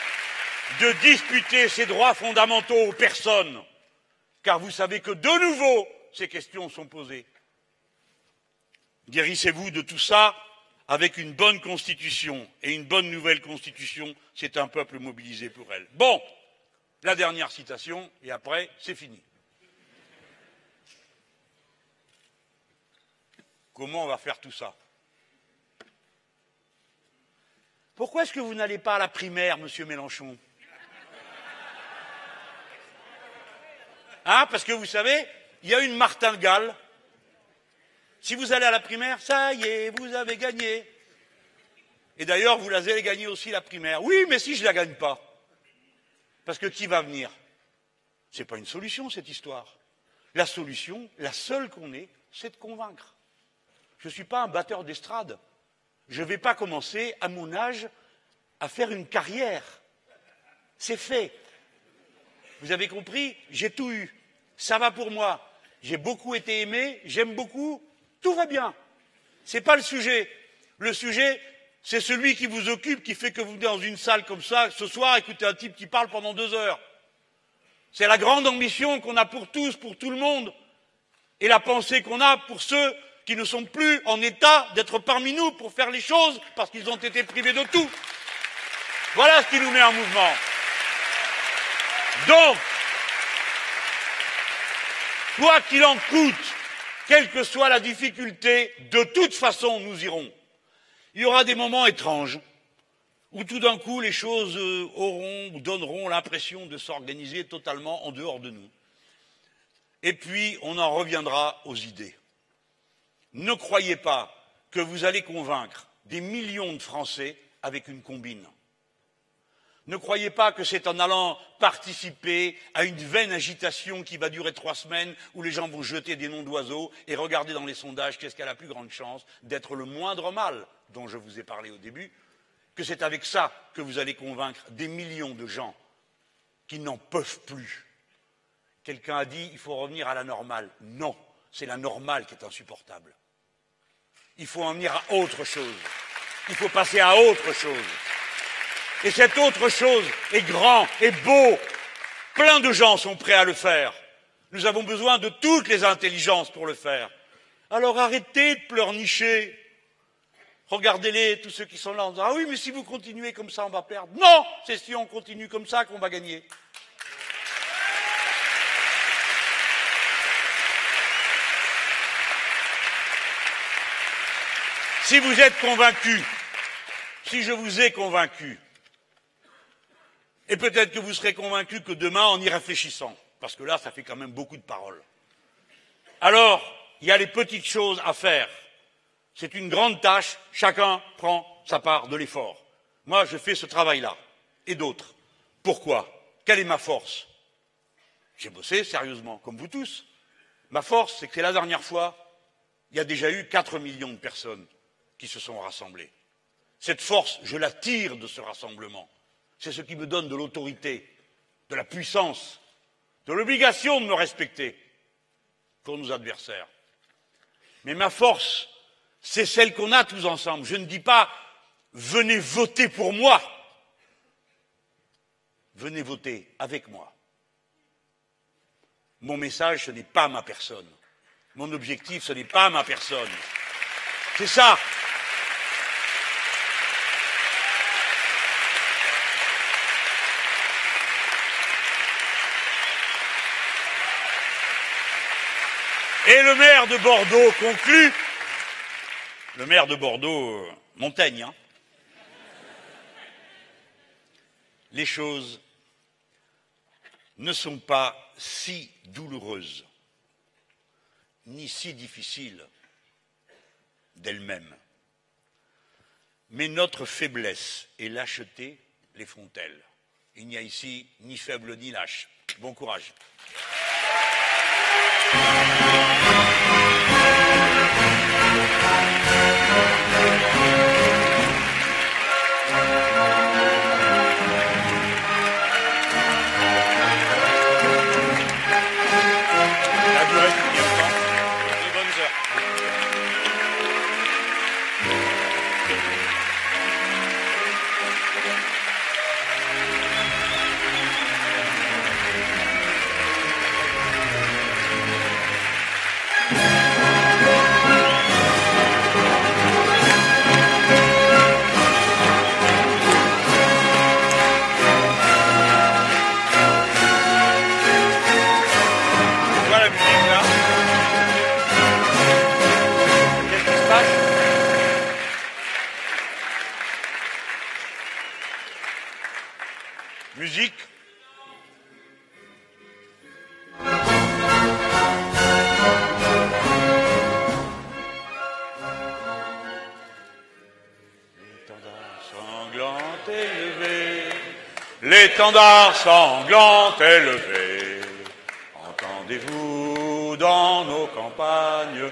de disputer ces droits fondamentaux aux personnes, car vous savez que de nouveau ces questions sont posées. Guérissez-vous de tout ça avec une bonne constitution, et une bonne nouvelle constitution, c'est un peuple mobilisé pour elle. Bon, la dernière citation, et après c'est fini. Comment on va faire tout ça? Pourquoi est-ce que vous n'allez pas à la primaire, monsieur Mélenchon? Hein, parce que vous savez, il y a une martingale. Si vous allez à la primaire, ça y est, vous avez gagné. Et d'ailleurs, vous allez gagner aussi la primaire. Oui, mais si je ne la gagne pas, parce que qui va venir? Ce n'est pas une solution, cette histoire. La solution, la seule qu'on ait, c'est de convaincre. Je ne suis pas un batteur d'estrade. Je ne vais pas commencer, à mon âge, à faire une carrière. C'est fait. Vous avez compris? J'ai tout eu. Ça va pour moi. J'ai beaucoup été aimé, j'aime beaucoup, tout va bien. Ce n'est pas le sujet. Le sujet, c'est celui qui vous occupe, qui fait que vous venez dans une salle comme ça, ce soir, écoutez un type qui parle pendant 2 heures. C'est la grande ambition qu'on a pour tous, pour tout le monde. Et la pensée qu'on a pour ceux qui ne sont plus en état d'être parmi nous pour faire les choses parce qu'ils ont été privés de tout. Voilà ce qui nous met en mouvement. Donc, quoi qu'il en coûte, quelle que soit la difficulté, de toute façon, nous irons. Il y aura des moments étranges où tout d'un coup les choses auront ou donneront l'impression de s'organiser totalement en dehors de nous. Et puis, on en reviendra aux idées. Ne croyez pas que vous allez convaincre des millions de Français avec une combine. Ne croyez pas que c'est en allant participer à une vaine agitation qui va durer 3 semaines où les gens vont jeter des noms d'oiseaux et regarder dans les sondages qu'est-ce qui a la plus grande chance d'être le moindre mal dont je vous ai parlé au début, que c'est avec ça que vous allez convaincre des millions de gens qui n'en peuvent plus. Quelqu'un a dit il faut revenir à la normale. Non, c'est la normale qui est insupportable. Il faut en venir à autre chose. Il faut passer à autre chose. Et cette autre chose est grand, est beau. Plein de gens sont prêts à le faire. Nous avons besoin de toutes les intelligences pour le faire. Alors arrêtez de pleurnicher. Regardez-les, tous ceux qui sont là en disant « Ah oui, mais si vous continuez comme ça, on va perdre. » Non, c'est si on continue comme ça qu'on va gagner. Si vous êtes convaincus, si je vous ai convaincu, et peut-être que vous serez convaincus que demain, en y réfléchissant, parce que là, ça fait quand même beaucoup de paroles. Alors, il y a les petites choses à faire. C'est une grande tâche, chacun prend sa part de l'effort. Moi, je fais ce travail-là, et d'autres. Pourquoi? Quelle est ma force? J'ai bossé sérieusement, comme vous tous. Ma force, c'est que la dernière fois, il y a déjà eu 4 millions de personnes qui se sont rassemblées. Cette force, je la tire de ce rassemblement. C'est ce qui me donne de l'autorité, de la puissance. de l'obligation de me respecter pour nos adversaires. Mais ma force, c'est celle qu'on a tous ensemble. Je ne dis pas « venez voter pour moi ». Venez voter avec moi. Mon message, ce n'est pas ma personne. Mon objectif, ce n'est pas ma personne. C'est ça. Et le maire de Bordeaux conclut, le maire de Bordeaux, Montaigne, hein. Les choses ne sont pas si douloureuses, ni si difficiles d'elles-mêmes. Mais notre faiblesse et lâcheté les font-elles. Il n'y a ici ni faible ni lâche. Bon courage. Musique. L'étendard sanglant élevé, entendez-vous dans nos campagnes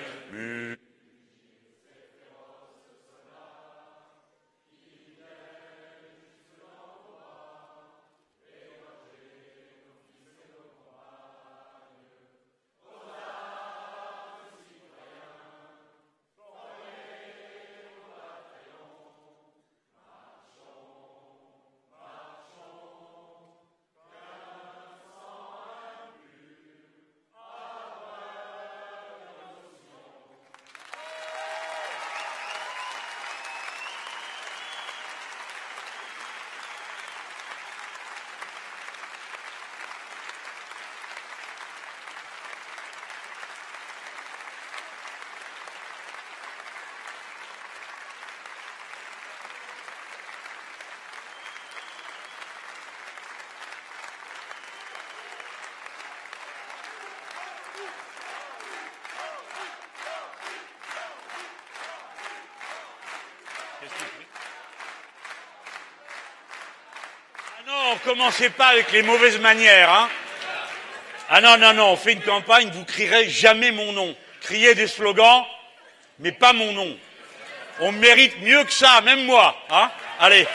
Non, commencez pas avec les mauvaises manières, hein. Ah non, non, non, on fait une campagne, vous crierez jamais mon nom. Criez des slogans, mais pas mon nom. On mérite mieux que ça, même moi, hein. Allez.